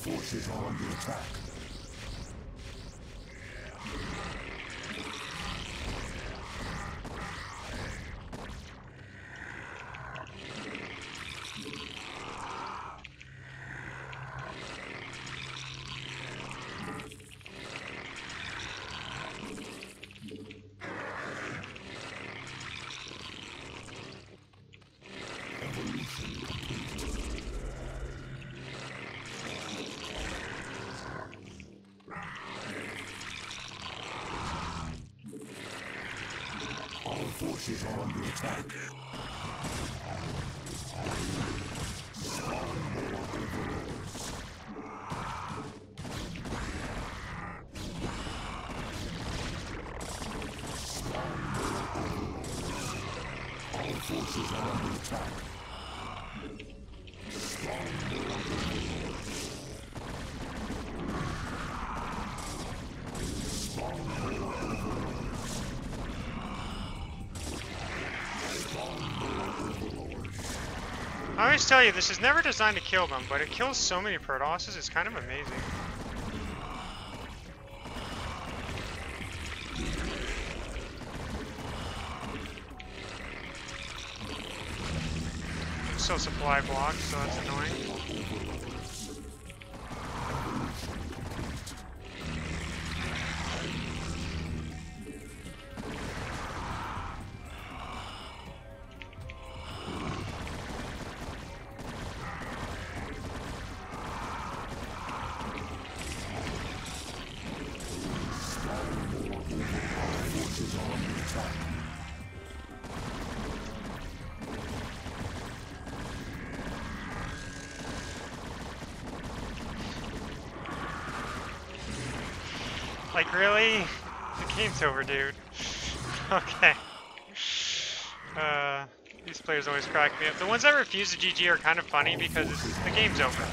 Forces are under attack. Forces are under attack. I always tell you, this is never designed to kill them, but it kills so many Protosses, it's kind of amazing. Still supply blocked, so that's annoying. Like, really? The game's over, dude. Okay. These players always crack me up. The ones that refuse the GG are kind of funny because the game's over.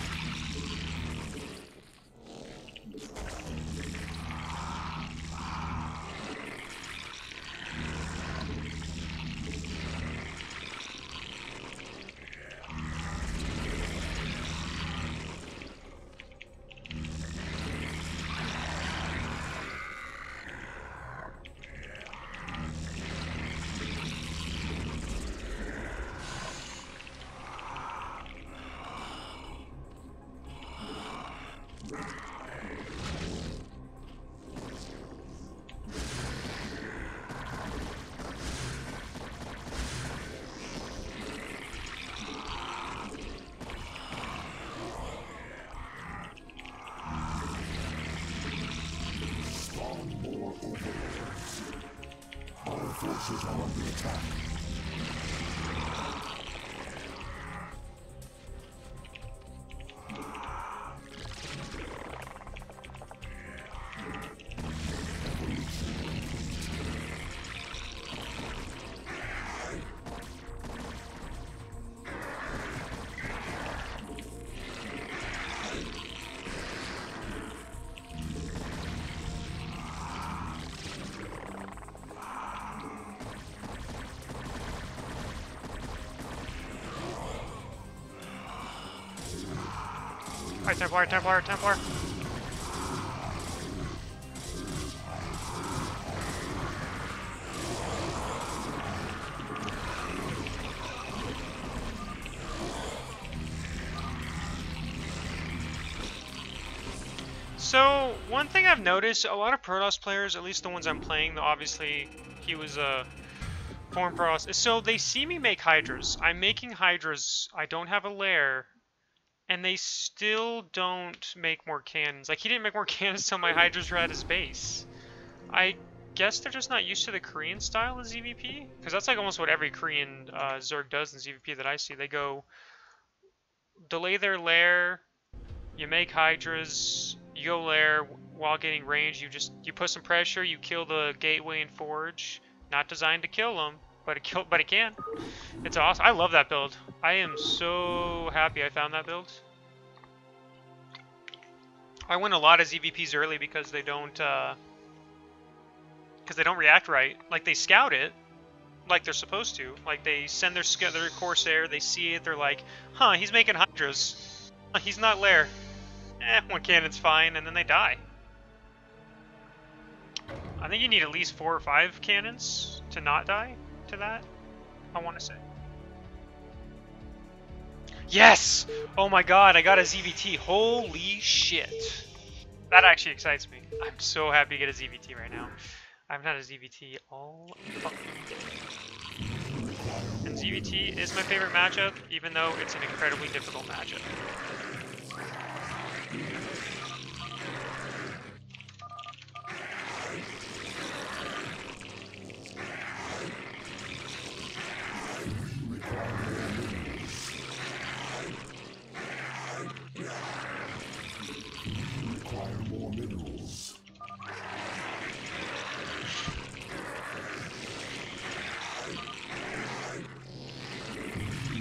Forces are under attack. Alright, Templar, Templar, Templar. So, one thing I've noticed, a lot of Protoss players, at least the ones I'm playing, obviously he was a former Protoss, so they see me make Hydras. I'm making Hydras, I don't have a lair, and they still don't make more cannons. Like, he didn't make more cannons until my Hydras were at his base. I guess they're just not used to the Korean style of ZVP, because that's like almost what every Korean Zerg does in ZVP that I see. They go delay their lair, you make Hydras, you go lair while getting range, you put some pressure, you kill the gateway and forge. Not designed to kill them, but it can. It's awesome. I love that build. I am so happy I found that build. I win a lot of ZVPs early because they don't react right. Like, they scout it like they're supposed to. Like, they send their Corsair, they see it, they're like, huh, he's making Hydras. He's not lair. One cannon's fine, and then they die. I think you need at least 4 or 5 cannons to not die to that, I want to say. Yes! Oh my god, I got a ZVT. Holy shit. That actually excites me. I'm so happy to get a ZVT right now. I've had a ZVT all fucking day. And ZVT is my favorite matchup, even though it's an incredibly difficult matchup. more minerals.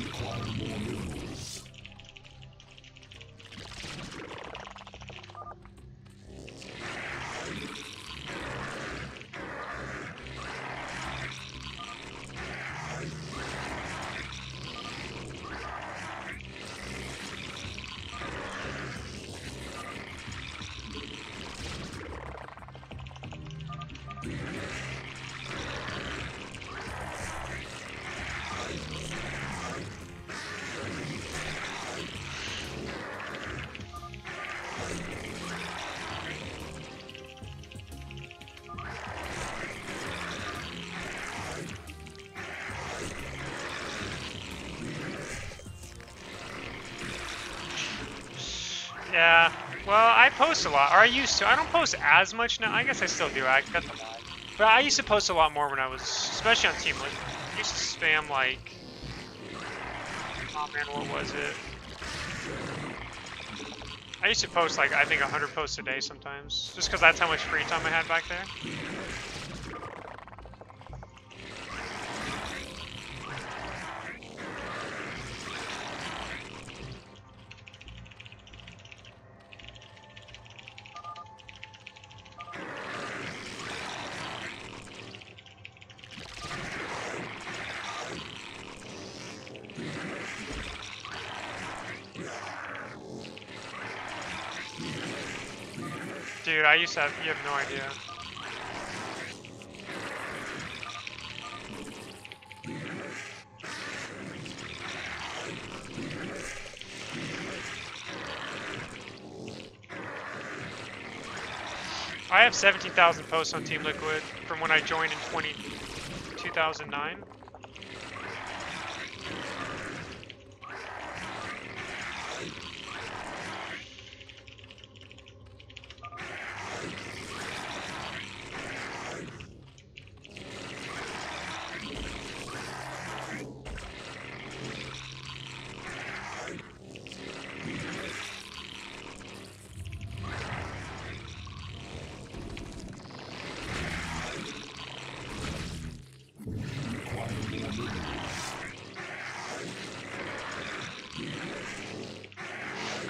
Require more minerals. Yeah, well, I post a lot, or I used to. I don't post as much now. I guess I still do. I cut the lie. But I used to post a lot more when I was, especially on Team Liquid. I used to spam like, oh man, what was it? I used to post like, I think 100 posts a day sometimes, just because that's how much free time I had back there. Dude, I used to have, you have no idea. I have 17,000 posts on Team Liquid from when I joined in 2009.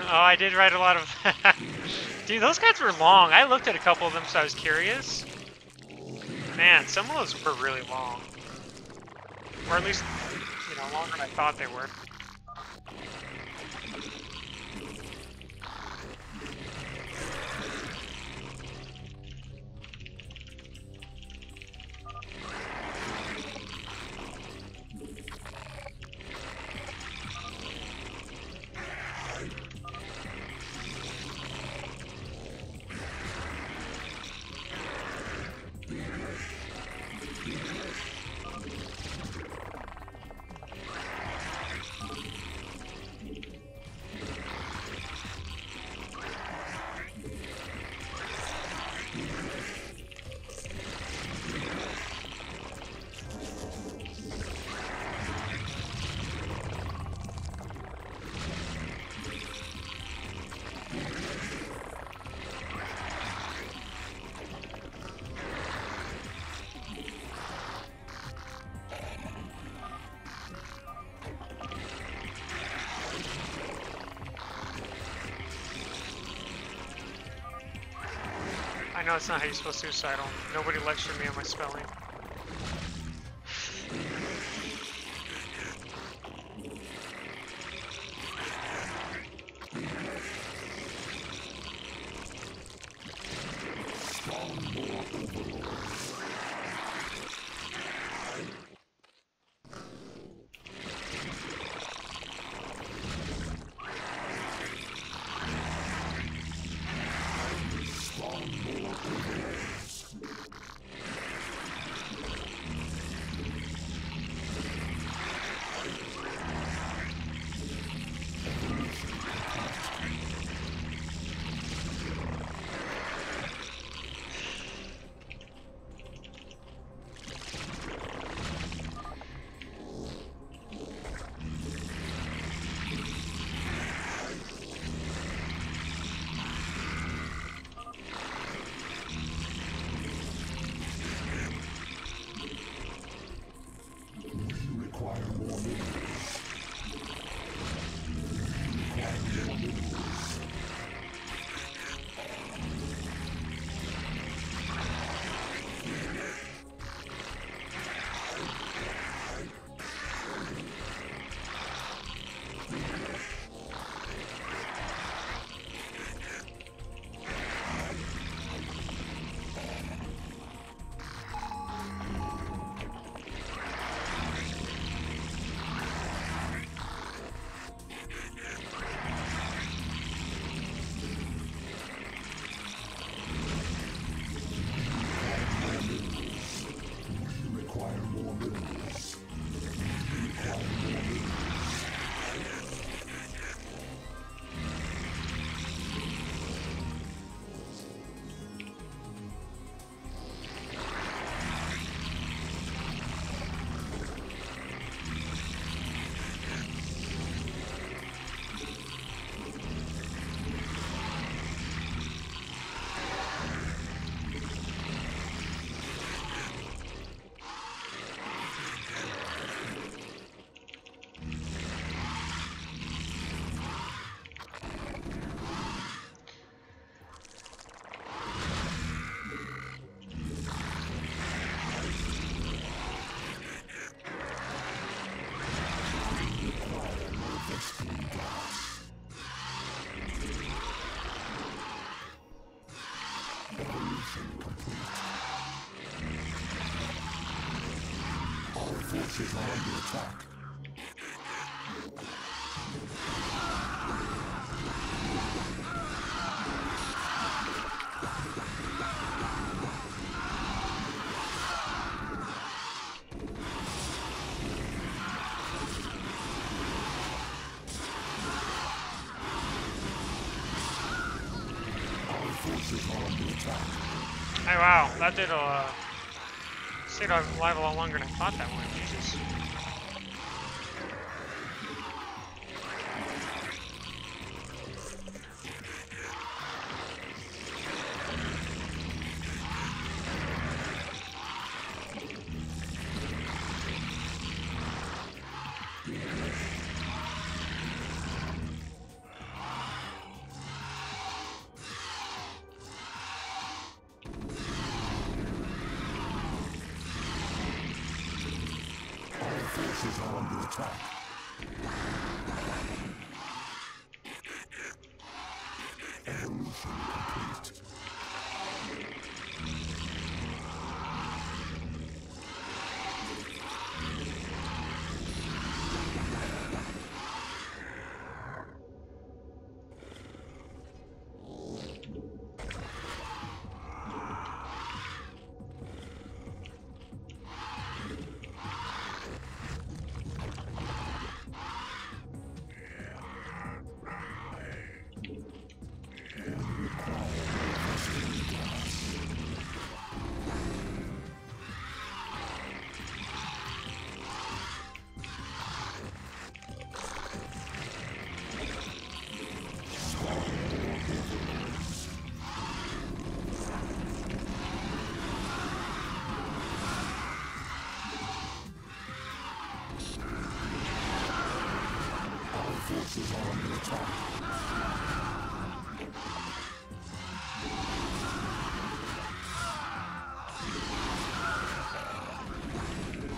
Oh, I did write a lot of... Dude, those guys were long. I looked at a couple of them because I was curious. Man, some of those were really long. Or at least, you know, longer than I thought they were. I know it's not how you're supposed to suicidal. Nobody lectured me on my spelling. forces are under attack. Our forces are under attack. Oh wow, that did stayed alive a lot longer than I thought that would. Jesus. Forces are under attack. Evolution complete. Forces are under attack.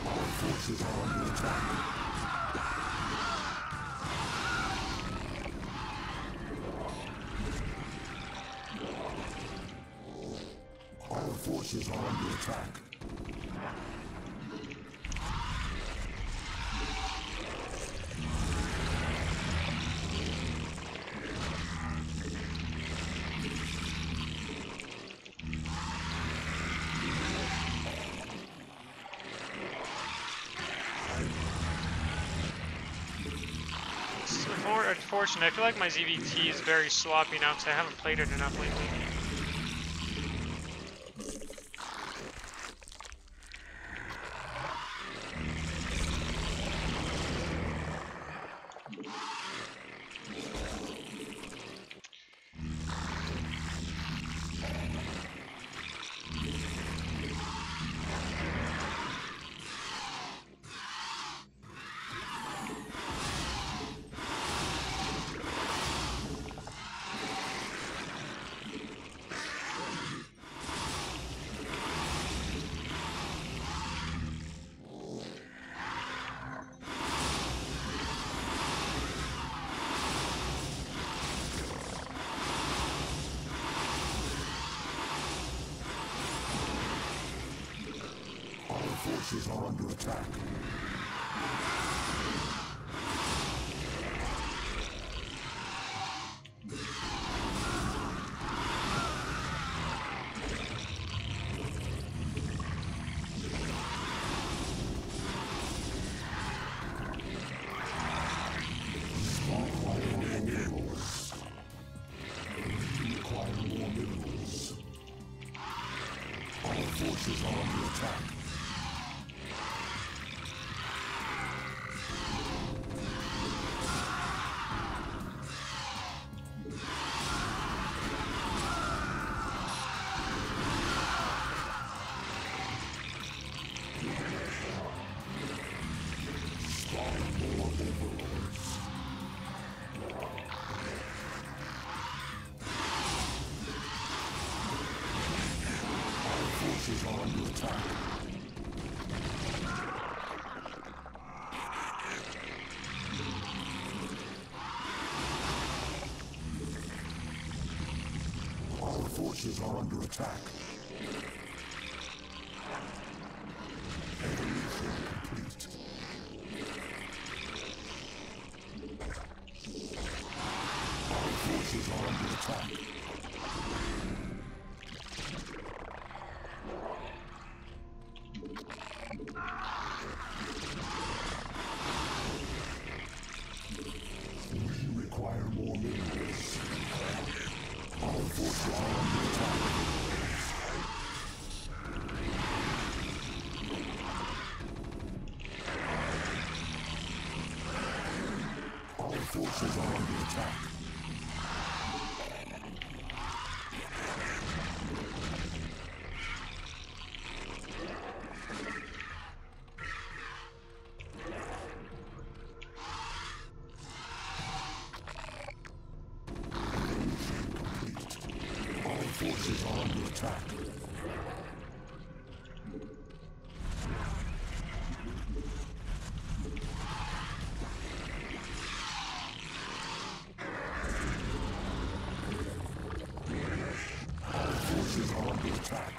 Our forces are under attack. Our forces are under attack. Unfortunate. I feel like my ZVT is very sloppy now because I haven't played it enough lately. Forces are under attack. Forces are under attack. Forces are under attack. Our forces are under attack. Evolution complete. forces are under attack. We require more minerals. Our forces are under attack. Our forces are under attack. Our forces are under attack. Our forces are under attack.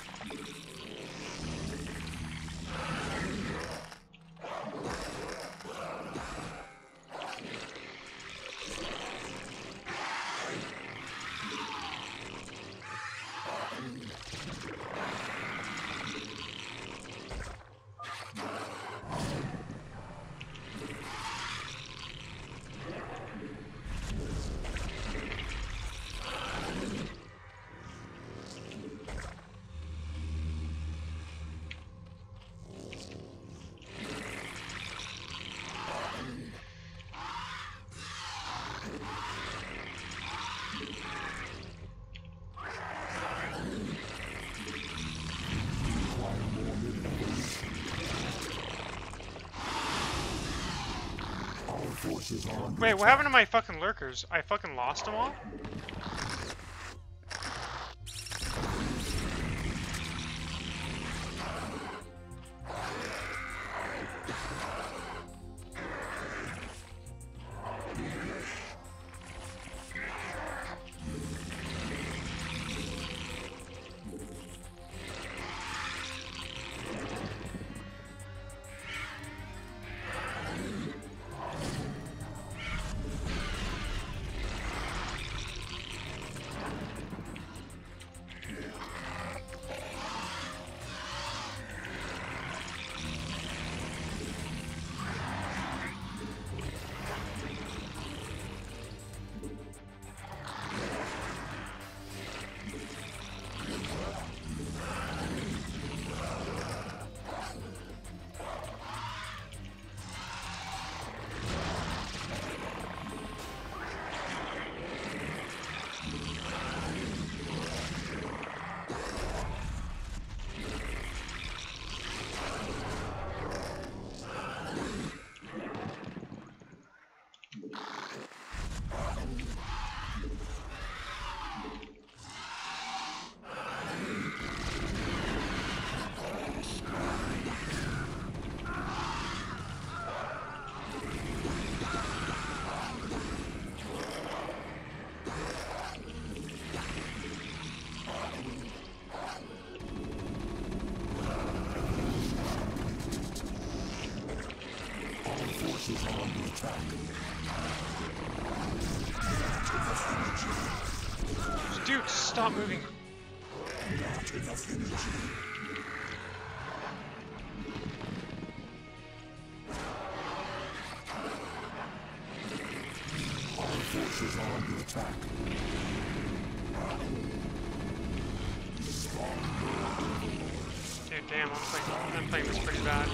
Forces are under Wait, attack. what happened to my fucking lurkers? I fucking lost them all? Forces are under attack. Dude, stop moving. Not enough energy. Our forces are under attack. Dude, damn, I'm playing this pretty bad.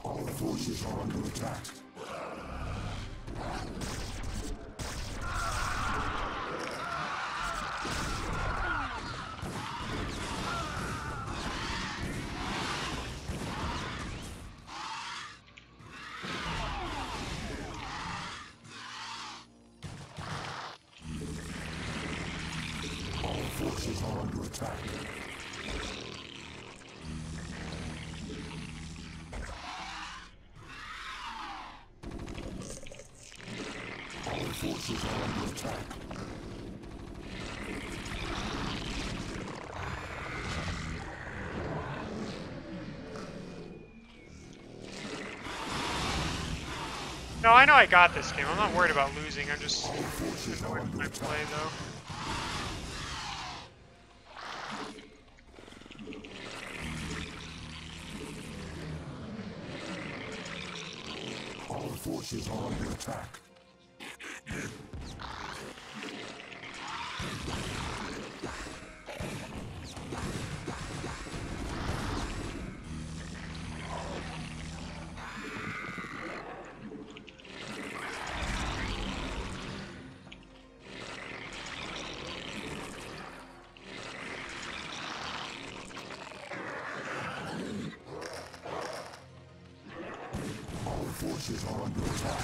Our forces are under attack. Our forces are under attack. Our forces are under attack. No, I know I got this game. I'm not worried about losing. I'm just annoyed with my play, though. Our forces are under attack. Forces are under attack.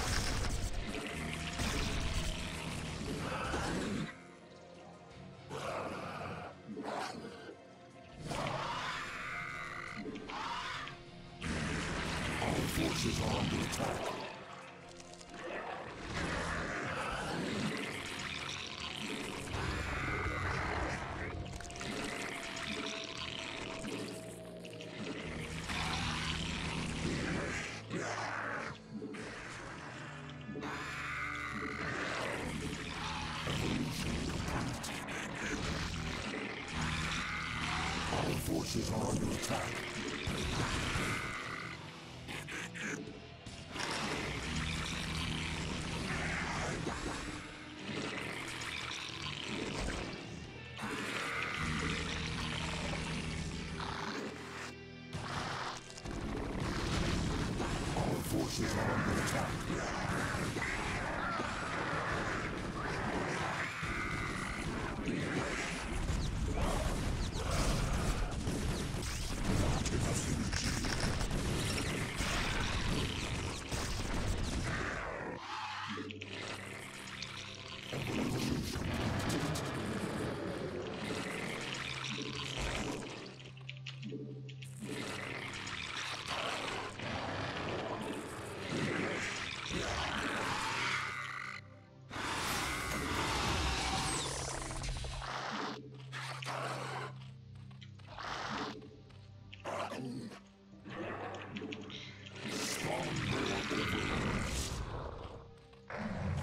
Our forces are under attack. Our forces are under attack. Our forces are under attack.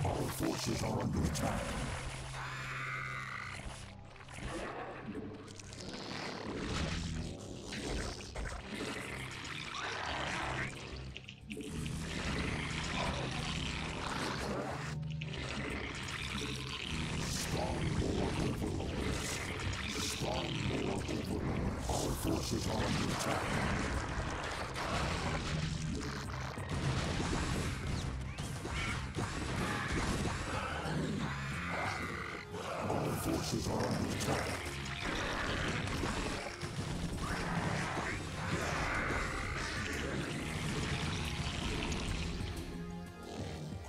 Our forces are under attack. Our forces are under attack. Our forces are under attack.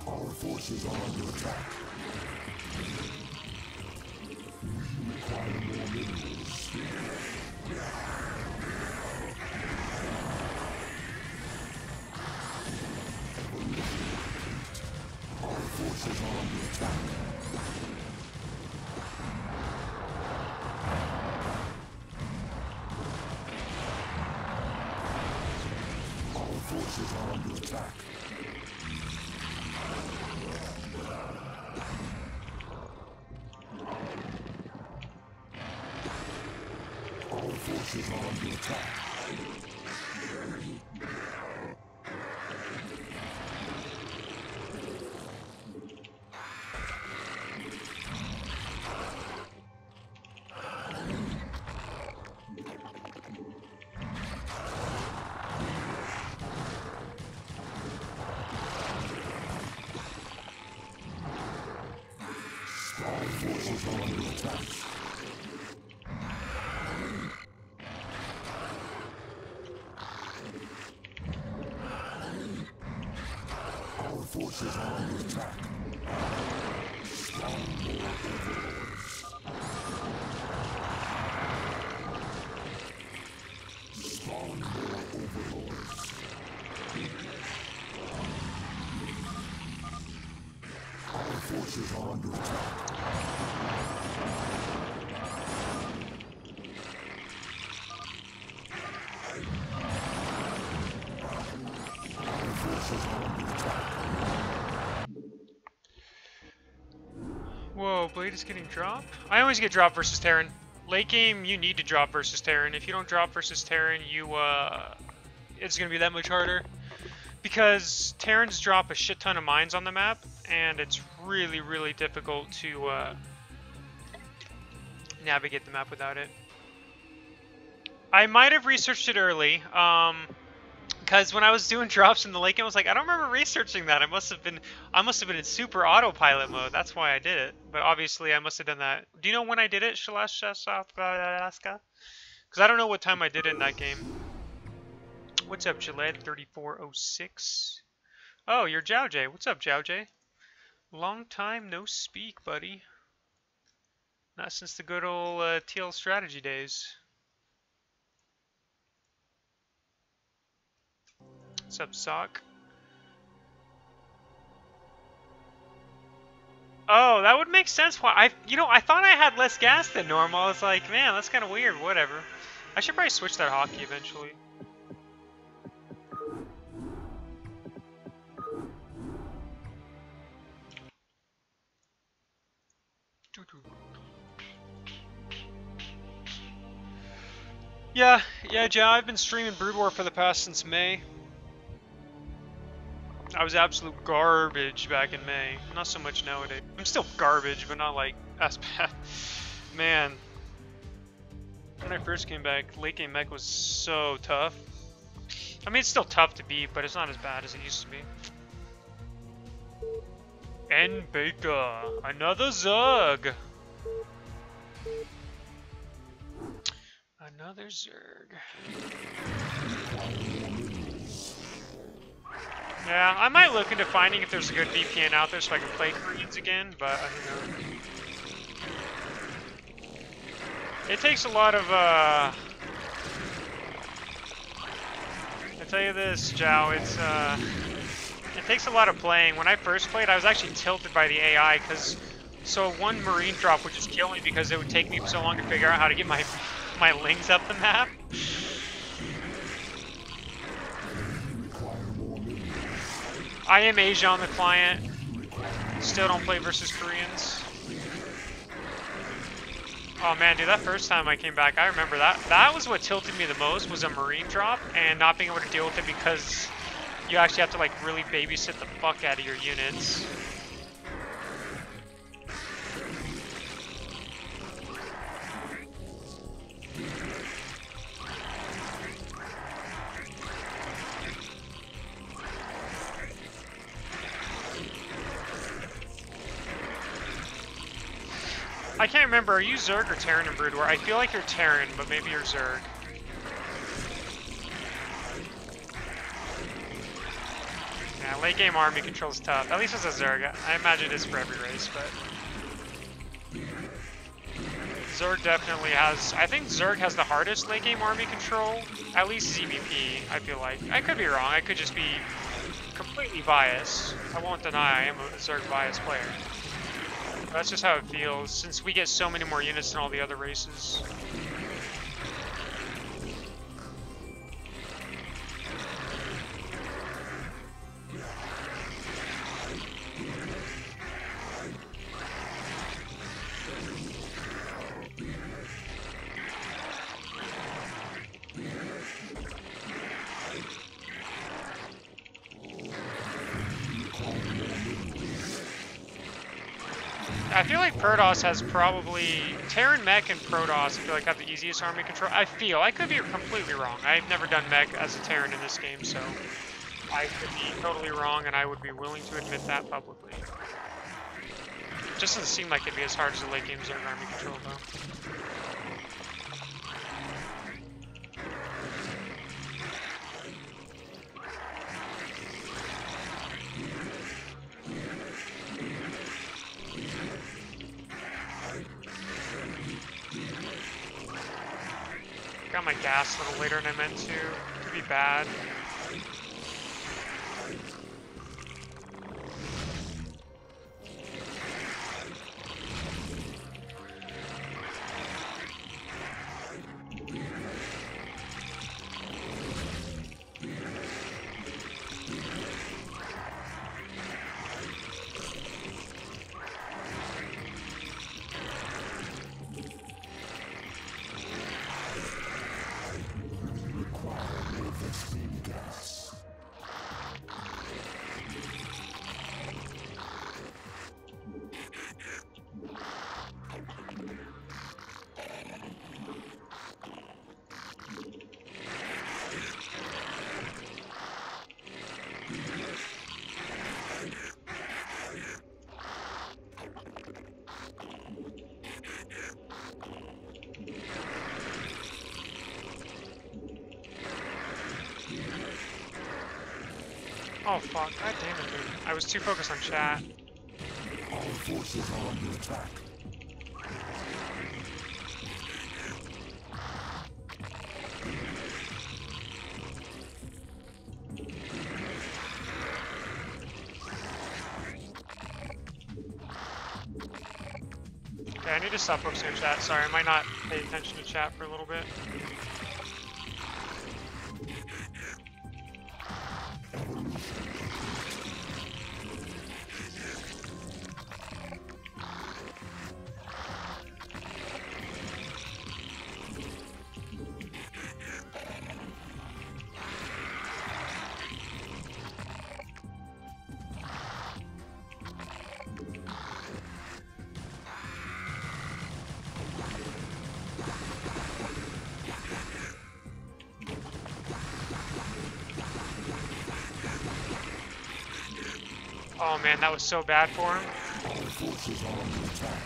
Our forces are under attack. We require more minerals. Our forces are under attack. Our forces are under attack. Our forces are under attack. Our forces are under attack. Our forces are under attack. Strong more overlords. Strong more overlords. Our forces are under attack. Our forces are under attack. Whoa, Blade is getting drop? I always get drop versus Terran. Late game, you need to drop versus Terran. If you don't drop versus Terran, it's gonna be that much harder. Because Terrans drop a shit ton of mines on the map, and it's really, really difficult to navigate the map without it. I might have researched it early, because when I was doing drops in the late game, I was like, I don't remember researching that. I must have been in super autopilot mode. That's why I did it. But obviously, I must have done that. Do you know when I did it, Shalaska? Because I don't know what time I did it in that game. What's up, Gillette 3406? Oh, you're Jiao. What's up, Jiao? Long time no speak, buddy. Not since the good old TL strategy days. What's up, Sock? Oh, that would make sense. Why I thought I had less gas than normal. I was like, man, that's kind of weird. Whatever. I should probably switch that hockey eventually. Yeah, Joe, I've been streaming Brood War for the past since May. I was absolute garbage back in May. Not so much nowadays. I'm still garbage, but not like as bad. Man. When I first came back, late game mech was so tough. I mean, it's still tough to beat, but it's not as bad as it used to be. And Baker, another Zerg. Another Zerg. Yeah, I might look into finding if there's a good VPN out there so I can play Koreans again, but you know. It takes a lot of, I tell you this, Zhao, it takes a lot of playing. When I first played, I was actually tilted by the AI, so one marine drop would just kill me because it would take me so long to figure out how to get my lings up the map. I am Asia on the client. Still don't play versus Koreans. Oh man, dude, that first time I came back, I remember that. That was what tilted me the most, was a marine drop and not being able to deal with it because you actually have to like really babysit the fuck out of your units. I can't remember, are you Zerg or Terran in Brood War? I feel like you're Terran, but maybe you're Zerg. Yeah, late game army control's tough. At least as a Zerg. I imagine it is for every race, but... Zerg definitely has... I think Zerg has the hardest late game army control. At least ZBP, I feel like. I could be wrong, I could just be completely biased. I won't deny I am a Zerg biased player. That's just how it feels, since we get so many more units than all the other races. I feel like Protoss has probably... Terran Mech and Protoss, I feel like, have the easiest army control. I could be completely wrong. I've never done Mech as a Terran in this game, so... I could be totally wrong, and I would be willing to admit that publicly. Just doesn't seem like it'd be as hard as the late game Zerg army control, though. Got my gas a little later than I meant to. Could be bad. Oh fuck, god damn it, dude. I was too focused on chat. Our forces are under attack. Okay, I need to stop focusing on chat. Sorry, I might not pay attention to chat for a little bit. Oh man, that was so bad for him. Our forces are under attack.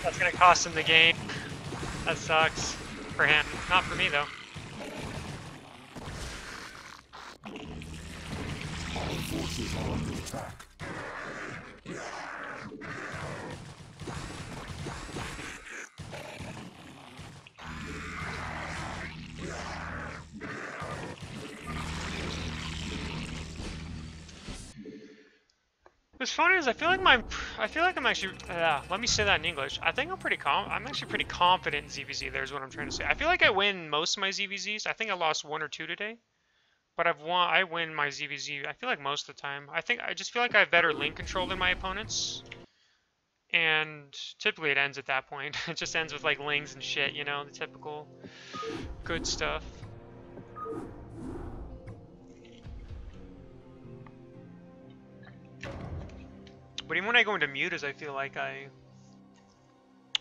That's gonna cost him the game. That sucks. For him. Not for me though. Our forces are under attack. What's funny is I feel like I'm actually let me say that in English. I think I'm actually pretty confident in ZVZ. There's what I'm trying to say. I feel like I win most of my ZVZs. I think I lost 1 or 2 today. But I win my ZVZ, I feel like most of the time. I just feel like I have better lane control than my opponents. And typically it ends at that point. It just ends with like lings and shit, you know, the typical good stuff. But even when I go into mutas, I feel like I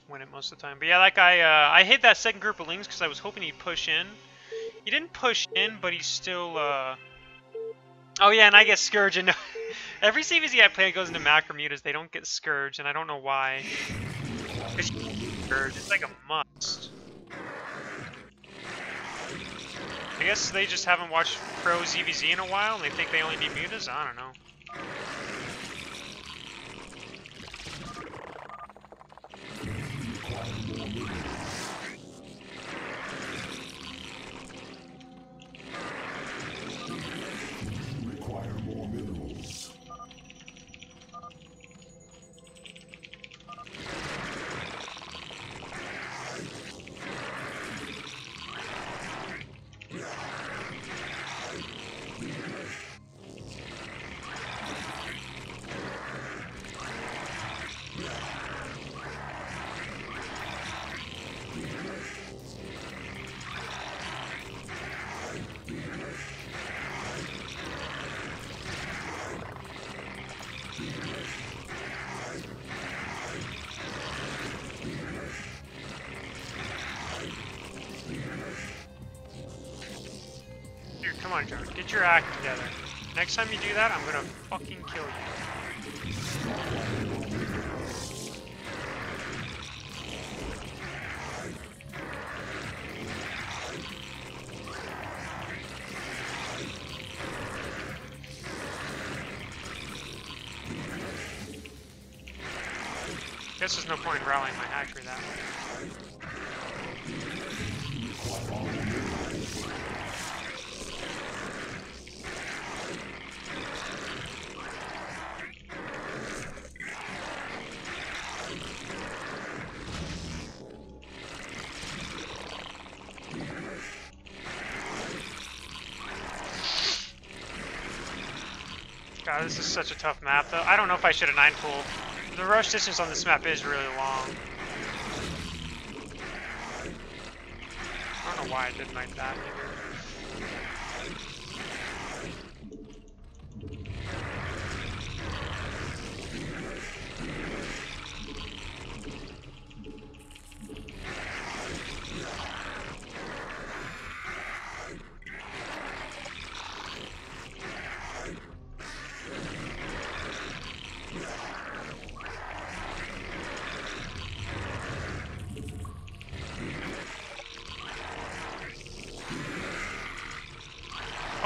win it most of the time. But yeah, that guy, I hit that second group of lings because I was hoping he'd push in. He didn't push in, but he's still, Oh yeah, and I get Scourge, and every CVZ I play goes into macro mutas, they don't get Scourge, and I don't know why. Because Scourge, it's like a must. I guess they just haven't watched Pro ZVZ in a while, and they think they only need mutas? I don't know. Come on, Joe. Get your act together. Next time you do that, I'm gonna fucking kill you. Guess there's no point in rallying my hatchery that way. God, this is such a tough map, though. I don't know if I should have 9-pulled. The rush distance on this map is really long. I don't know why I didn't like that either.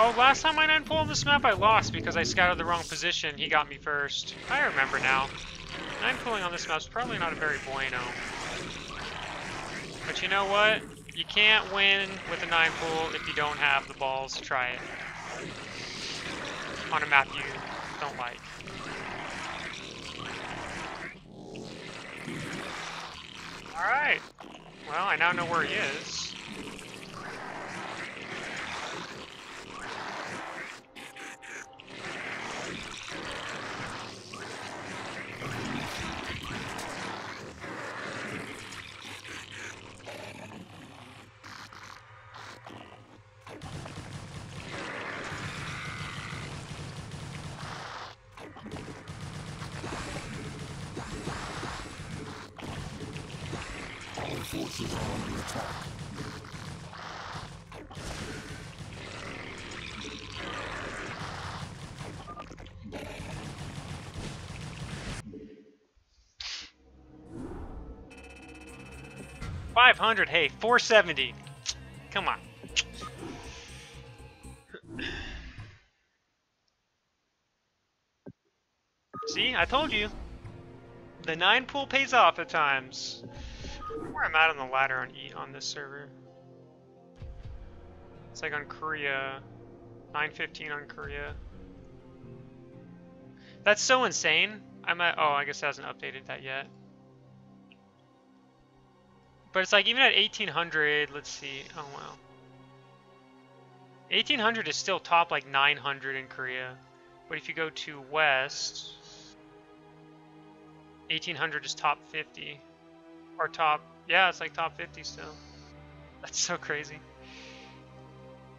Oh, last time I 9-pull on this map, I lost because I scouted the wrong position. He got me first. I remember now. 9-pulling on this map is probably not a very bueno. But you know what? You can't win with a 9-pull if you don't have the balls to try it. On a map you don't like. Alright. Well, I now know where he is. Forces are under attack. $500, hey, 470. Come on. See, I told you. The 9-pull pays off at times. Where I'm at on the ladder on this server. It's like on Korea. 915 on Korea. That's so insane. I'm at, oh, I guess it hasn't updated that yet. But it's like even at 1800, let's see. Oh wow. 1800 is still top like 900 in Korea. But if you go to West, 1800 is top 50. Or top, yeah, it's like top 50 still. That's so crazy.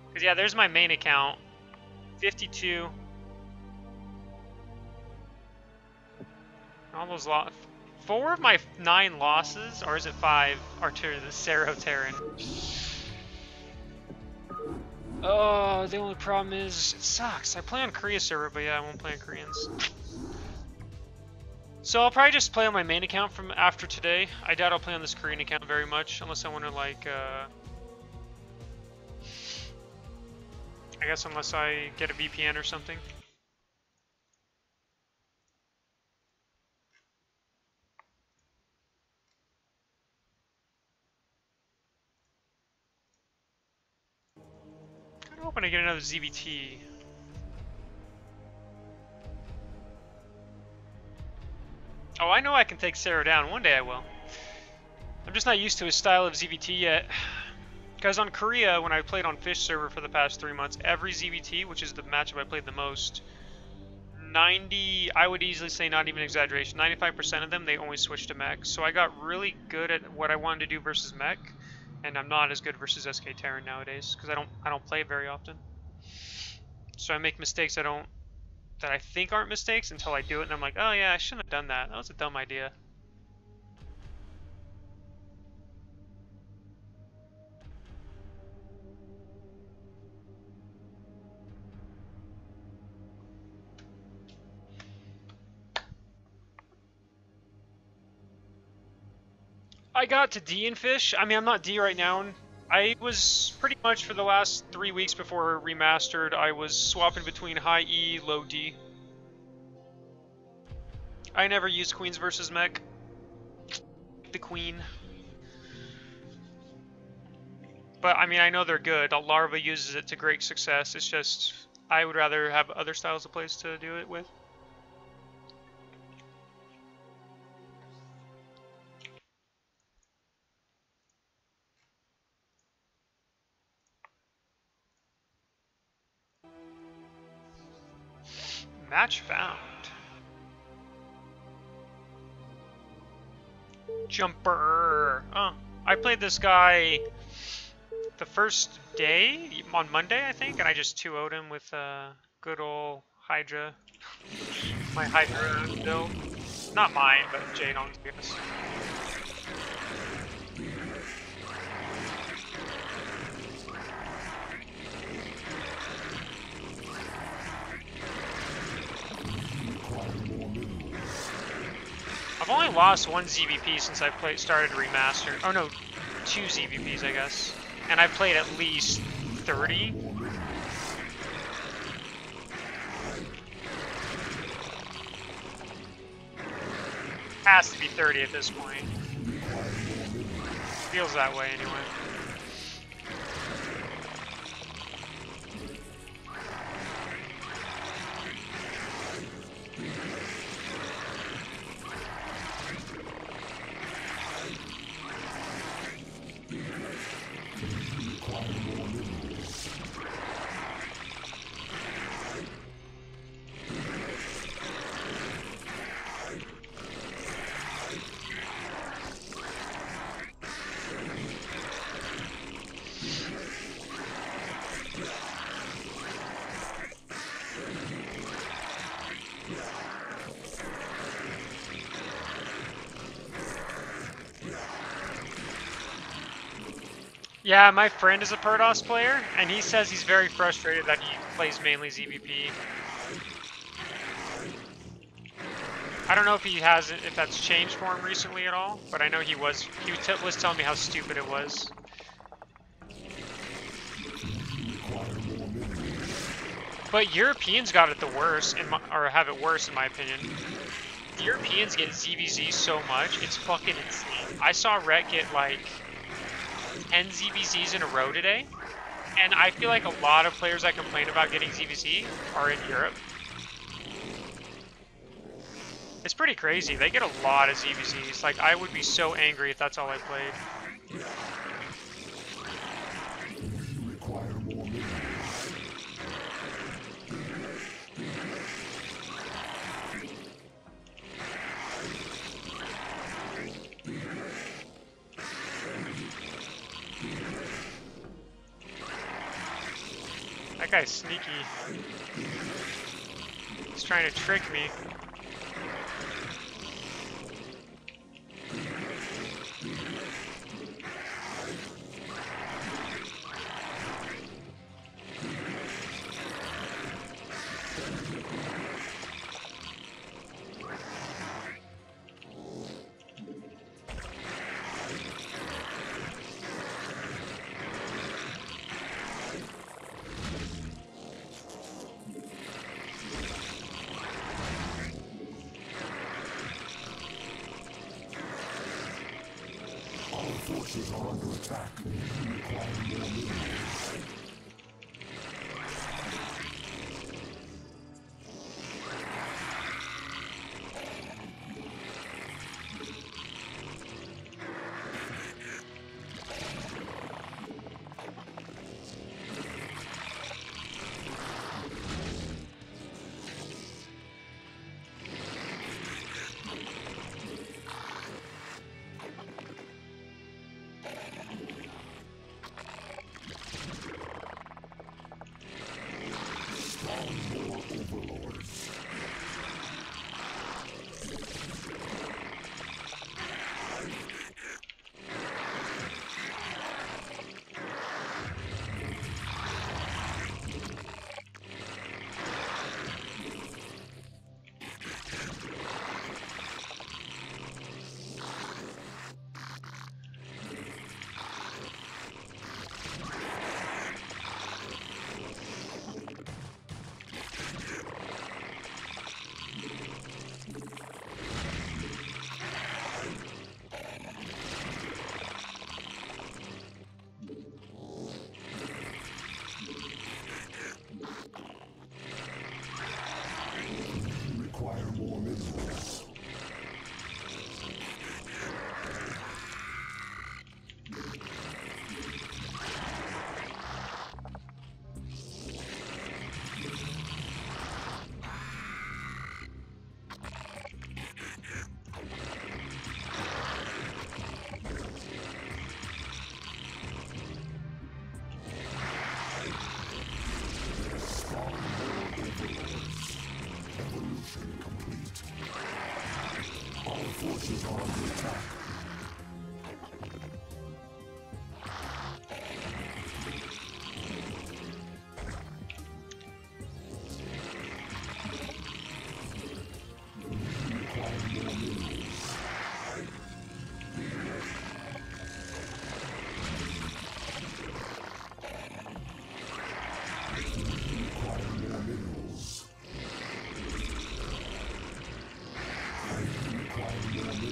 Because yeah, there's my main account. 52. All those 4 of my 9 losses, or is it 5, are to the Cerro Terran. Oh, the only problem is, it sucks. I play on Korea server, but yeah, I won't play on Koreans. So I'll probably just play on my main account from after today. I doubt I'll play on this Korean account very much, unless I want to like, I guess unless I get a VPN or something. Kinda hoping to get another ZVT. Oh, I know I can take Cerro down. One day I will. I'm just not used to his style of ZVT yet. Because on Korea, when I played on Fish server for the past 3 months, every ZVT, which is the matchup I played the most, 90, I would easily say, not even exaggeration, 95% of them, they only switched to mech. So I got really good at what I wanted to do versus mech, and I'm not as good versus SK Terran nowadays, because I don't play very often. So I make mistakes that I think aren't mistakes until I do it, and I'm like, oh yeah, I shouldn't have done that. That was a dumb idea. I got to D in Fish. I mean, I'm not D right now. I was pretty much for the last 3 weeks before remastered, I was swapping between high E, low D. I never used Queens versus Mech. The Queen. But I mean, I know they're good. Larva uses it to great success. It's just, I would rather have other styles of plays to do it with. Match found. Jumper. Oh, I played this guy the first day on Monday, I think, and I just 2-0'd him with good old Hydra. My Hydra build. Not mine, but Jadon's, I guess. I've only lost 1 ZVP since I started Remastered. Oh no, 2 ZVPs I guess. And I've played at least 30. Has to be 30 at this point. Feels that way anyway. Yeah, my friend is a Perdos player, and he says he's very frustrated that he plays mainly ZVP. I don't know if he has, if that's changed for him recently at all, but I know he was telling me how stupid it was. But Europeans got it the worst, or have it worse in my opinion. The Europeans get ZVZ so much, it's fucking insane. I saw Rhett get like 10 ZVZs in a row today, and I feel like a lot of players that complain about getting ZVZ are in Europe. It's pretty crazy. They get a lot of ZVZs. Like, I would be so angry if that's all I played. That guy's sneaky. He's trying to trick me. Forces are under attack. Requiring more minerals. Forces are under attack. Requiring more minerals.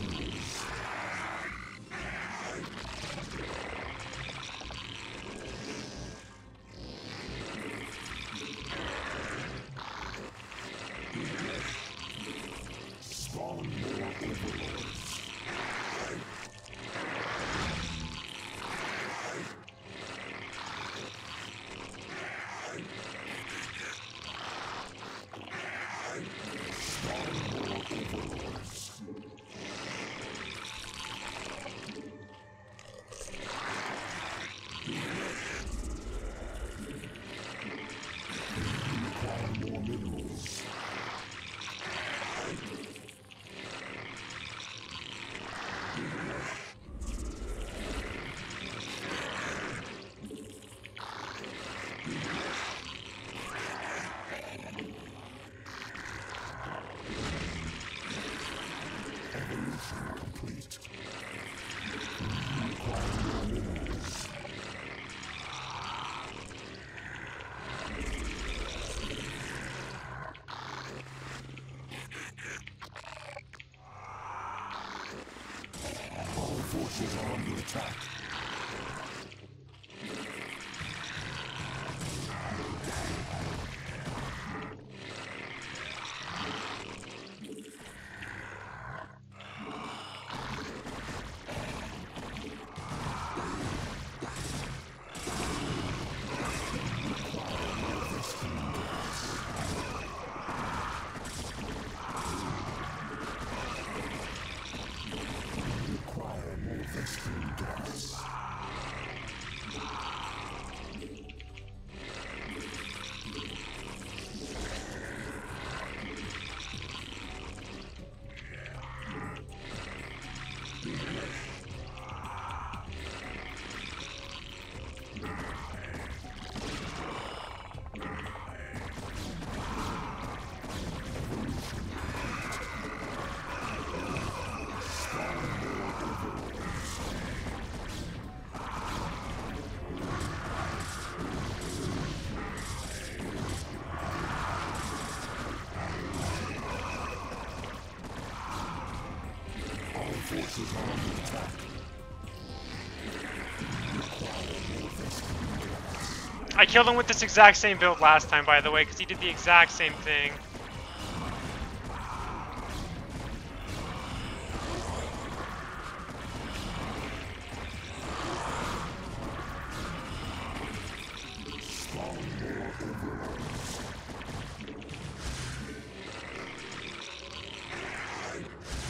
I killed him with this exact same build last time, by the way, because he did the exact same thing.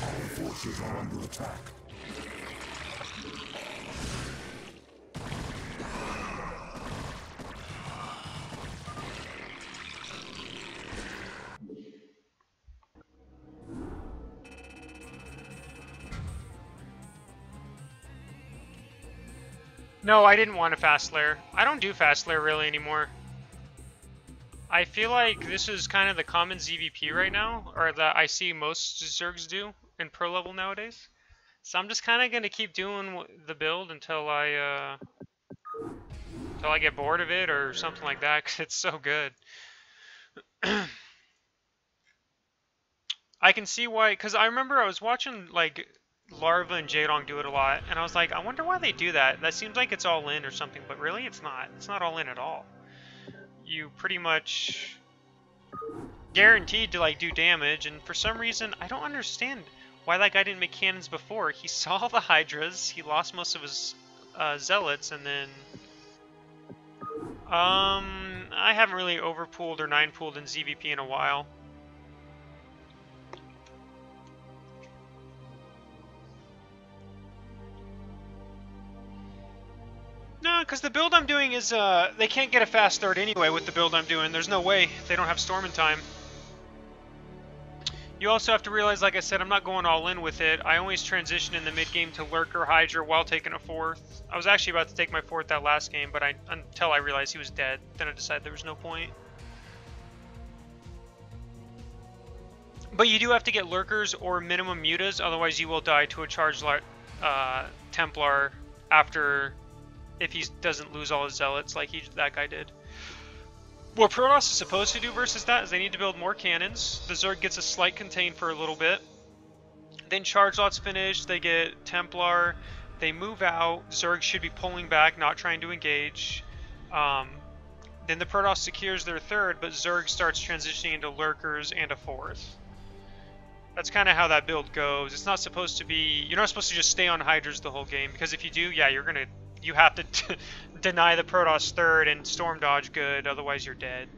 Our forces are under attack. No, I didn't want a fast lair. I don't do fast lair really anymore. I feel like this is kind of the common ZVP right now, or that I see most Zergs do in pro level nowadays. So I'm just kind of gonna keep doing the build until I get bored of it or something like that, because it's so good. I can see why, because I remember I was watching like Larva and Jaedong do it a lot, and I was like, I wonder why they do that. That seems like it's all in or something, but really it's not. It's not all in at all. You pretty much guaranteed to like do damage, and for some reason I don't understand why that guy didn't make cannons before. He saw the Hydras, he lost most of his zealots, and then I haven't really overpooled or 9-pooled in ZVP in a while. No, because the build I'm doing is, they can't get a fast third anyway with the build I'm doing. There's no way. They don't have storm in time. You also have to realize, like I said, I'm not going all in with it. I always transition in the mid-game to Lurker, Hydra while taking a fourth. I was actually about to take my fourth that last game, but until I realized he was dead, then I decided there was no point. But you do have to get Lurkers or minimum mutas, otherwise you will die to a charged Templar after, if he doesn't lose all his zealots like that guy did. What Protoss is supposed to do versus that is they need to build more cannons. The Zerg gets a slight contain for a little bit. Then charge lot's finished, they get Templar, they move out, Zerg should be pulling back, not trying to engage. Then the Protoss secures their third, but Zerg starts transitioning into Lurkers and a fourth. That's kind of how that build goes. It's not supposed to be, you're not supposed to just stay on Hydras the whole game, because if you do, yeah, you have to deny the Protoss third and storm dodge good, otherwise you're dead.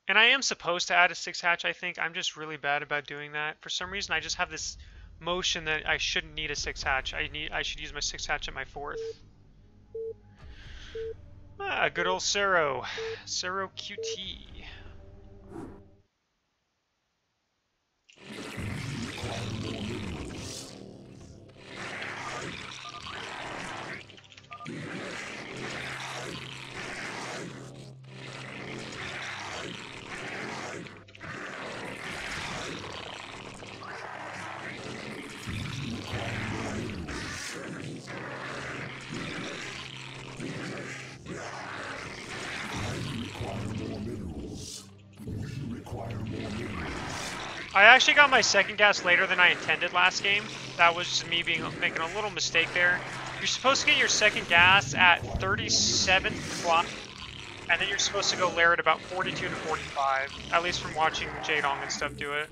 And I am supposed to add a 6-hatch, I think. I'm just really bad about doing that. For some reason, I just have this motion that I shouldn't need a 6-hatch. I should use my 6-hatch at my fourth. Ah, good old Cero. Cero QT. I actually got my second gas later than I intended last game. That was just me making a little mistake there. You're supposed to get your second gas at 37th clock, and then you're supposed to go lair at about 42 to 45, at least from watching Jaedong and stuff do it.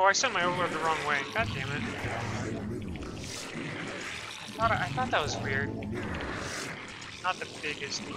Oh, I sent my overlord the wrong way. God damn it. I thought that was weird. Not the biggest deal.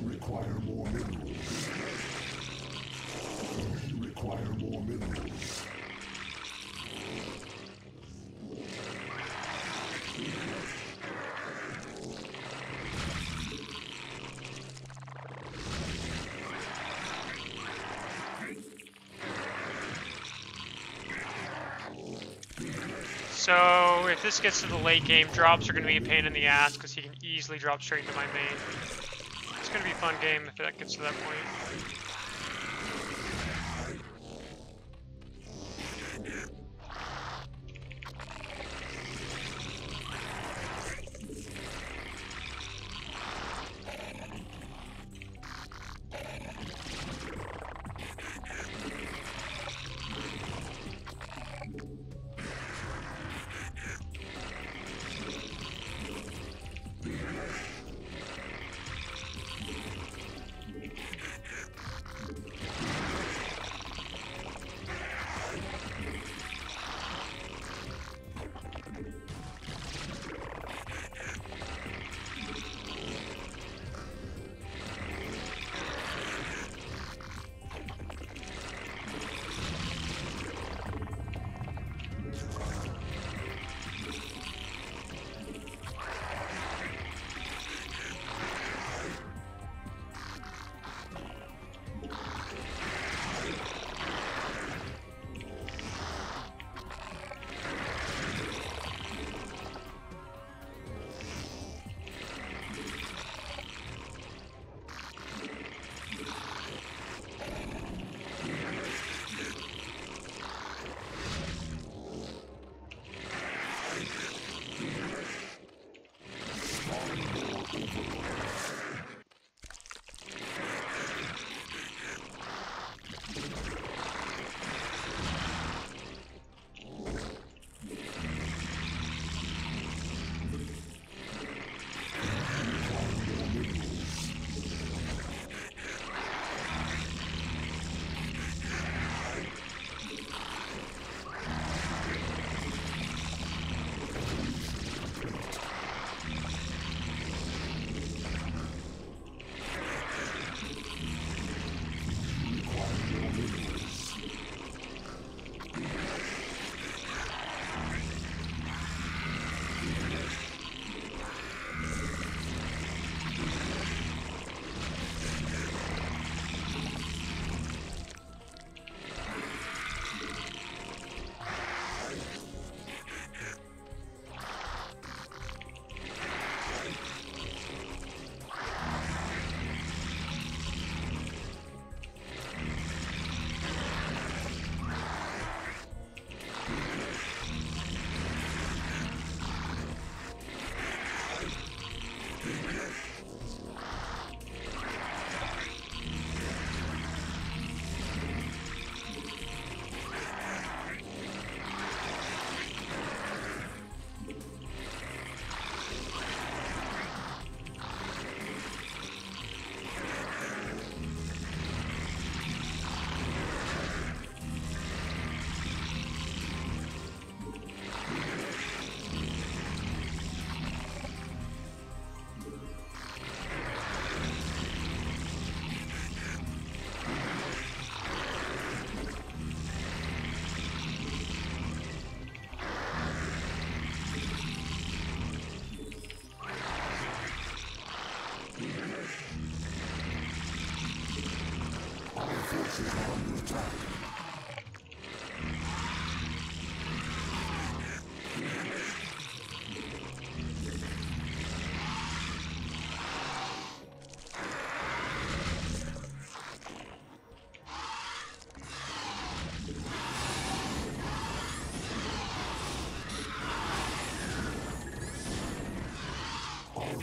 Require more minerals. Require more minerals. So, if this gets to the late game, drops are going to be a pain in the ass because he can easily drop straight into my main. It's going to be a fun game if that gets to that point.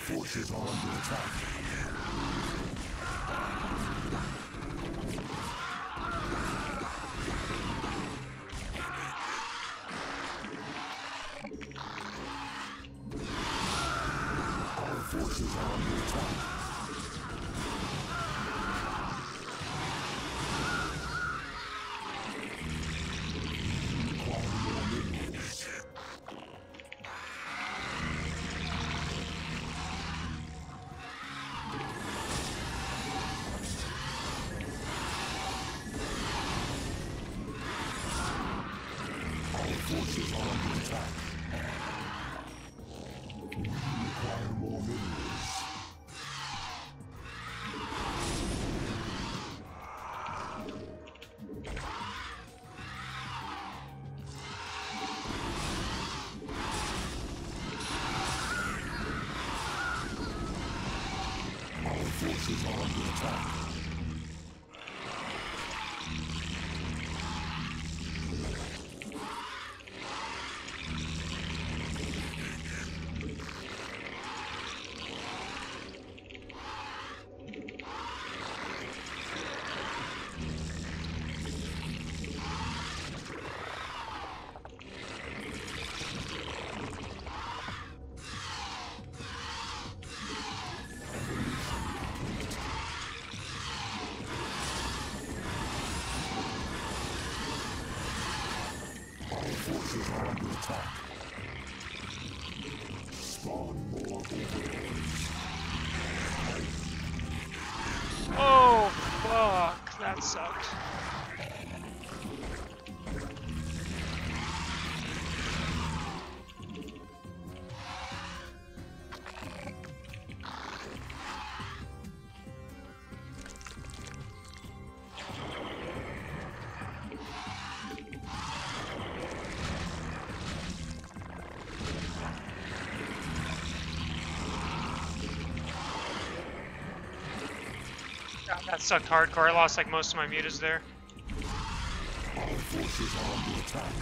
forces are under attack. Our forces are under attack. Require more minerals. Our forces are under attack. We require more minerals. Our forces are under attack. Our forces are under attack. Spawn more overlords. Oh, fuck. That sucked. God, that sucked hardcore. I lost like most of my mutas there. Our forces are under attack.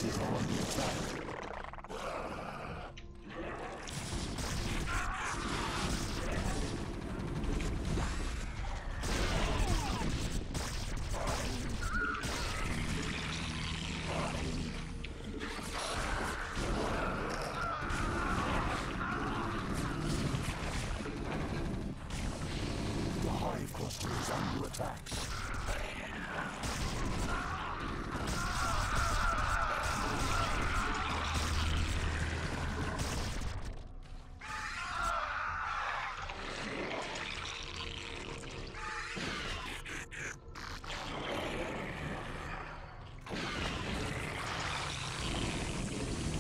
forces are under attack. The hive cluster is under attack.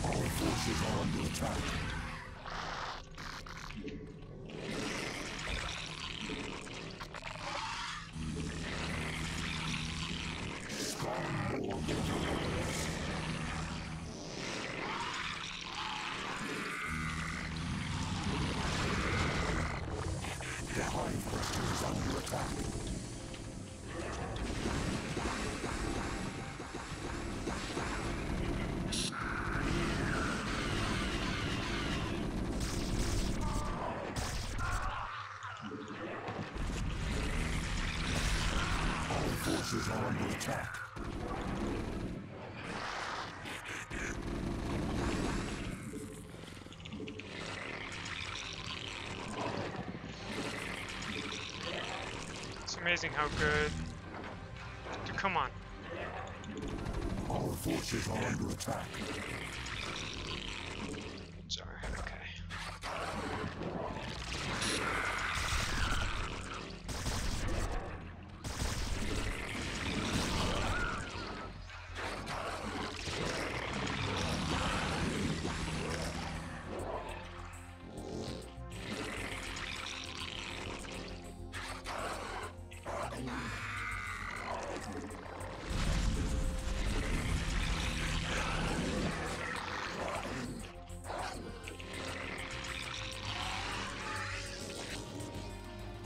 Our forces are under attack. The hive cluster is under attack. Our forces are under attack. It's amazing how good. Dude, come on. Our forces are under attack. Sorry. Okay.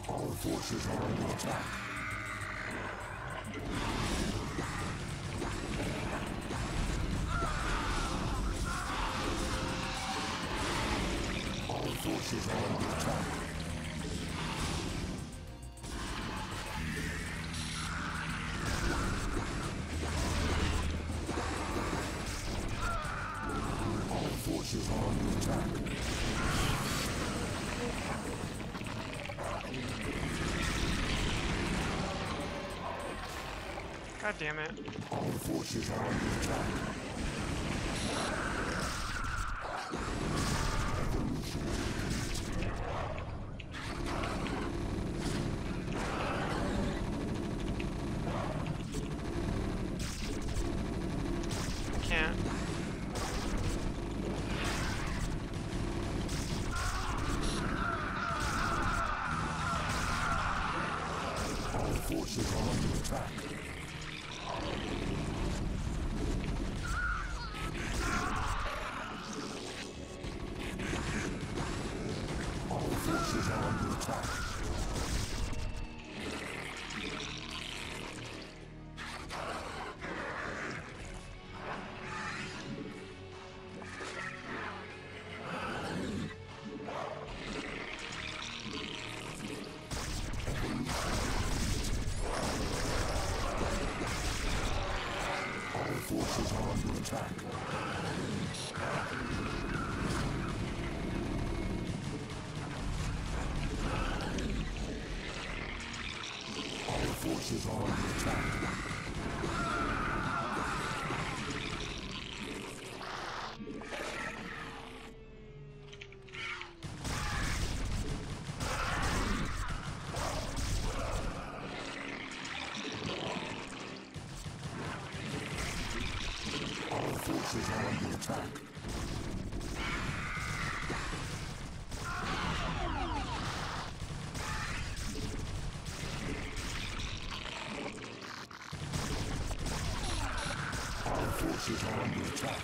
Our forces are under attack. Our forces are under attack. Our forces are under attack. God damn it. Our forces are under attack. I can't. Our forces are under attack. Our forces are under attack. Our forces are under attack. Our forces are under attack. Our forces are under attack. Our forces are under attack.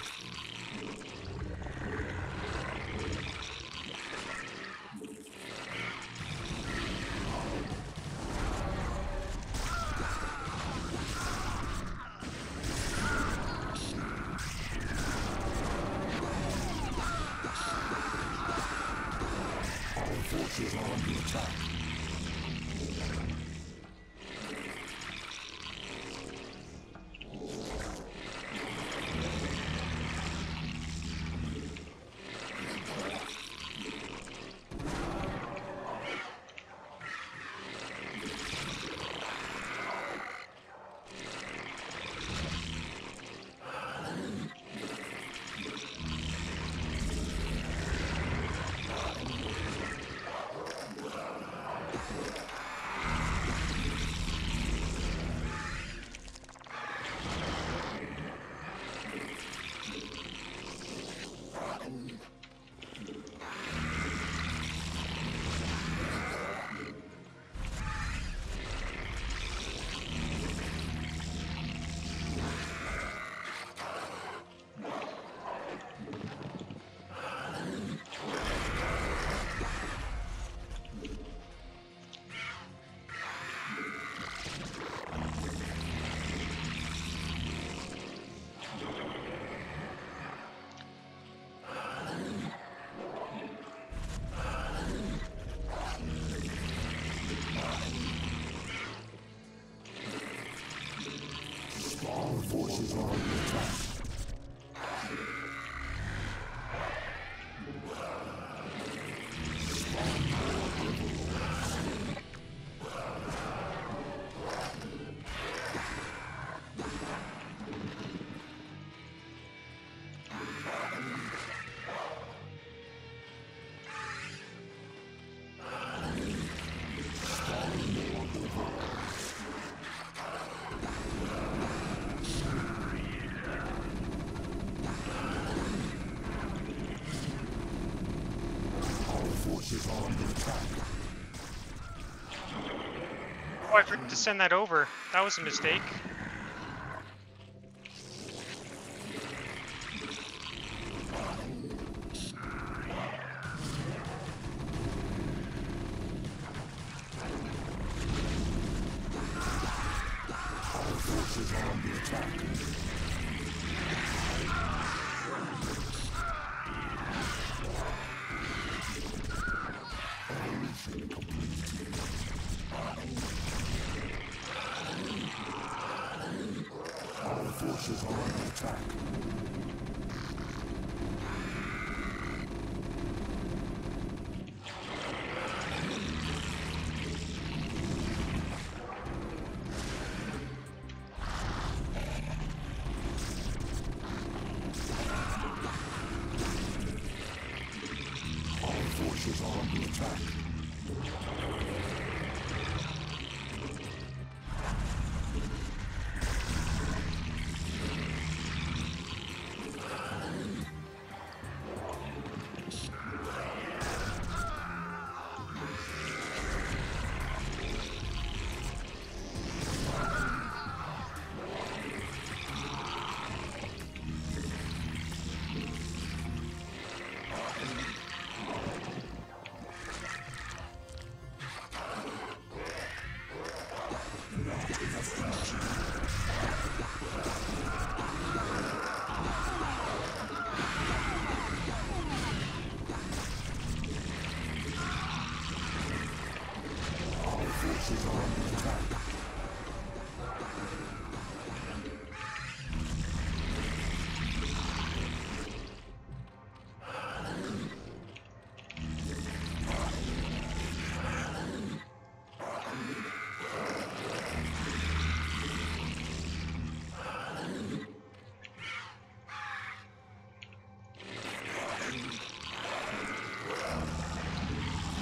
forces are under attack. Forces are under attack. Oh, I forgot to send that over. That was a mistake. Our forces are under attack. Our forces are under attack. Our forces are under attack. Forces are under attack.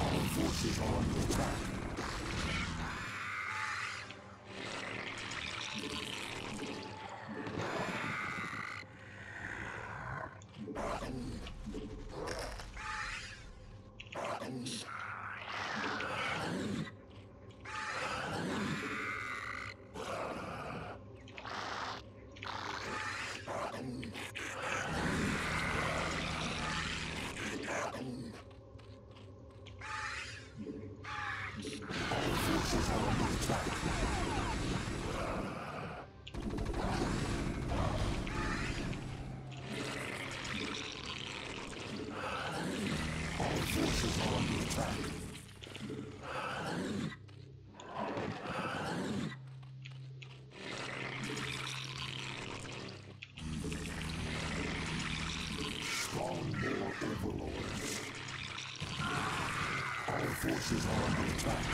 Our forces are under attack. Our forces are under attack. Our forces are under attack. Spawn more overlords. Our forces are under attack.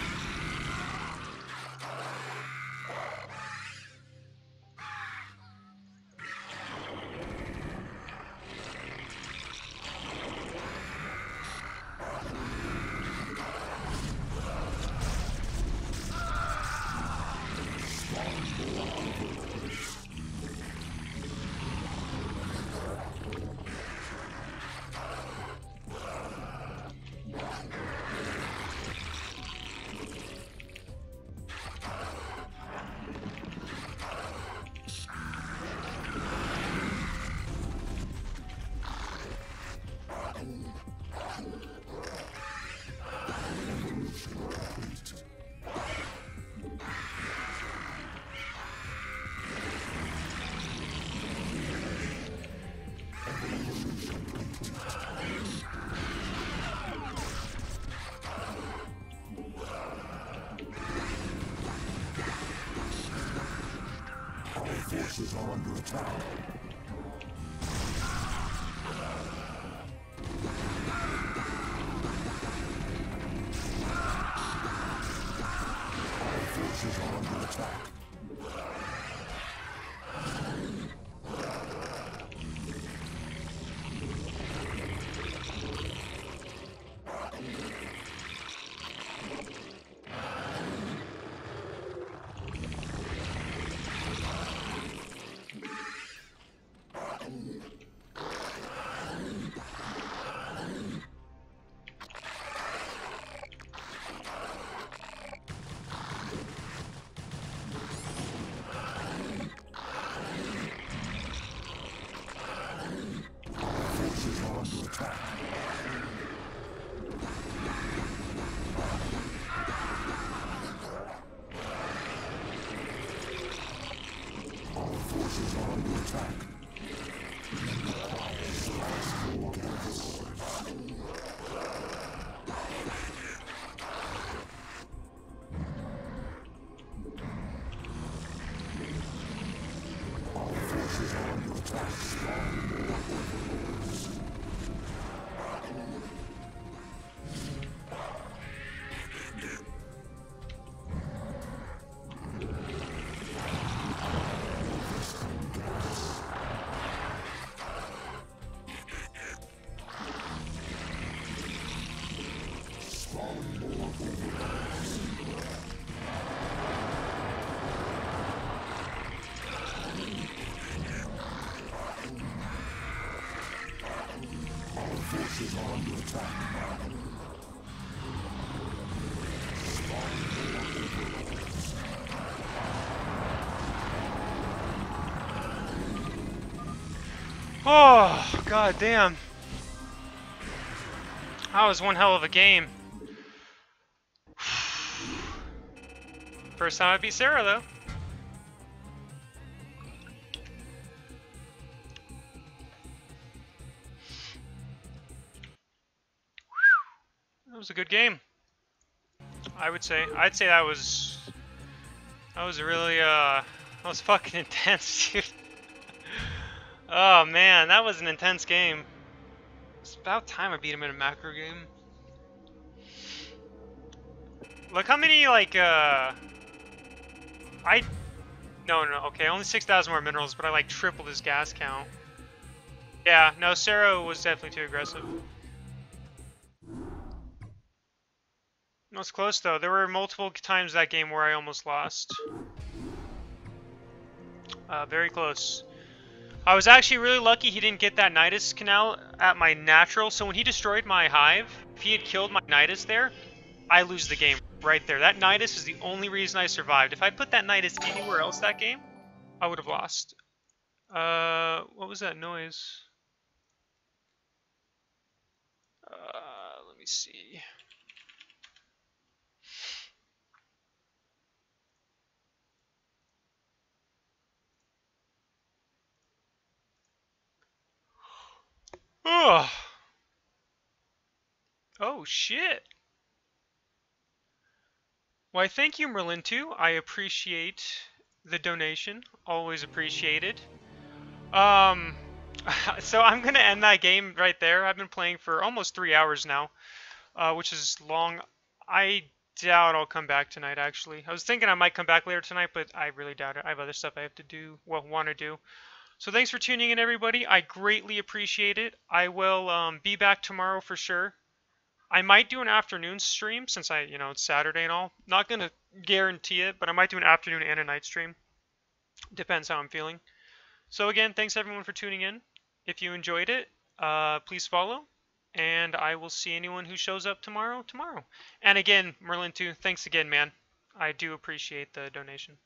under attack. Our forces are under attack. Oh, god damn. That was one hell of a game. First time I beat Sarah, though. That was a good game. I would say. I'd say that was really, that was fucking intense, dude. Oh, man, that was an intense game. It's about time I beat him in a macro game. Look how many, like, no, okay, only 6,000 more minerals, but I, like, tripled his gas count. Yeah, no, Sarah was definitely too aggressive. No, it's close, though. There were multiple times that game where I almost lost. Very close. I was actually really lucky he didn't get that Nidus canal at my natural, so when he destroyed my hive, if he had killed my Nidus there, I lose the game right there. That Nidus is the only reason I survived. If I put that Nidus anywhere else that game, I would have lost. What was that noise? Let me see. Oh, oh shit. Why, thank you, Merlin2. I appreciate the donation. Always appreciated. So I'm gonna end that game right there. I've been playing for almost 3 hours now, which is long. I doubt I'll come back tonight, actually. I was thinking I might come back later tonight, but I really doubt it. I have other stuff I have to do, well, want to do. So thanks for tuning in, everybody. I greatly appreciate it. I will be back tomorrow for sure. I might do an afternoon stream since it's Saturday and all. Not gonna guarantee it, but I might do an afternoon and a night stream. Depends how I'm feeling. So again, thanks everyone for tuning in. If you enjoyed it, please follow, and I will see anyone who shows up tomorrow. And again, Merlin2, thanks again, man. I do appreciate the donation.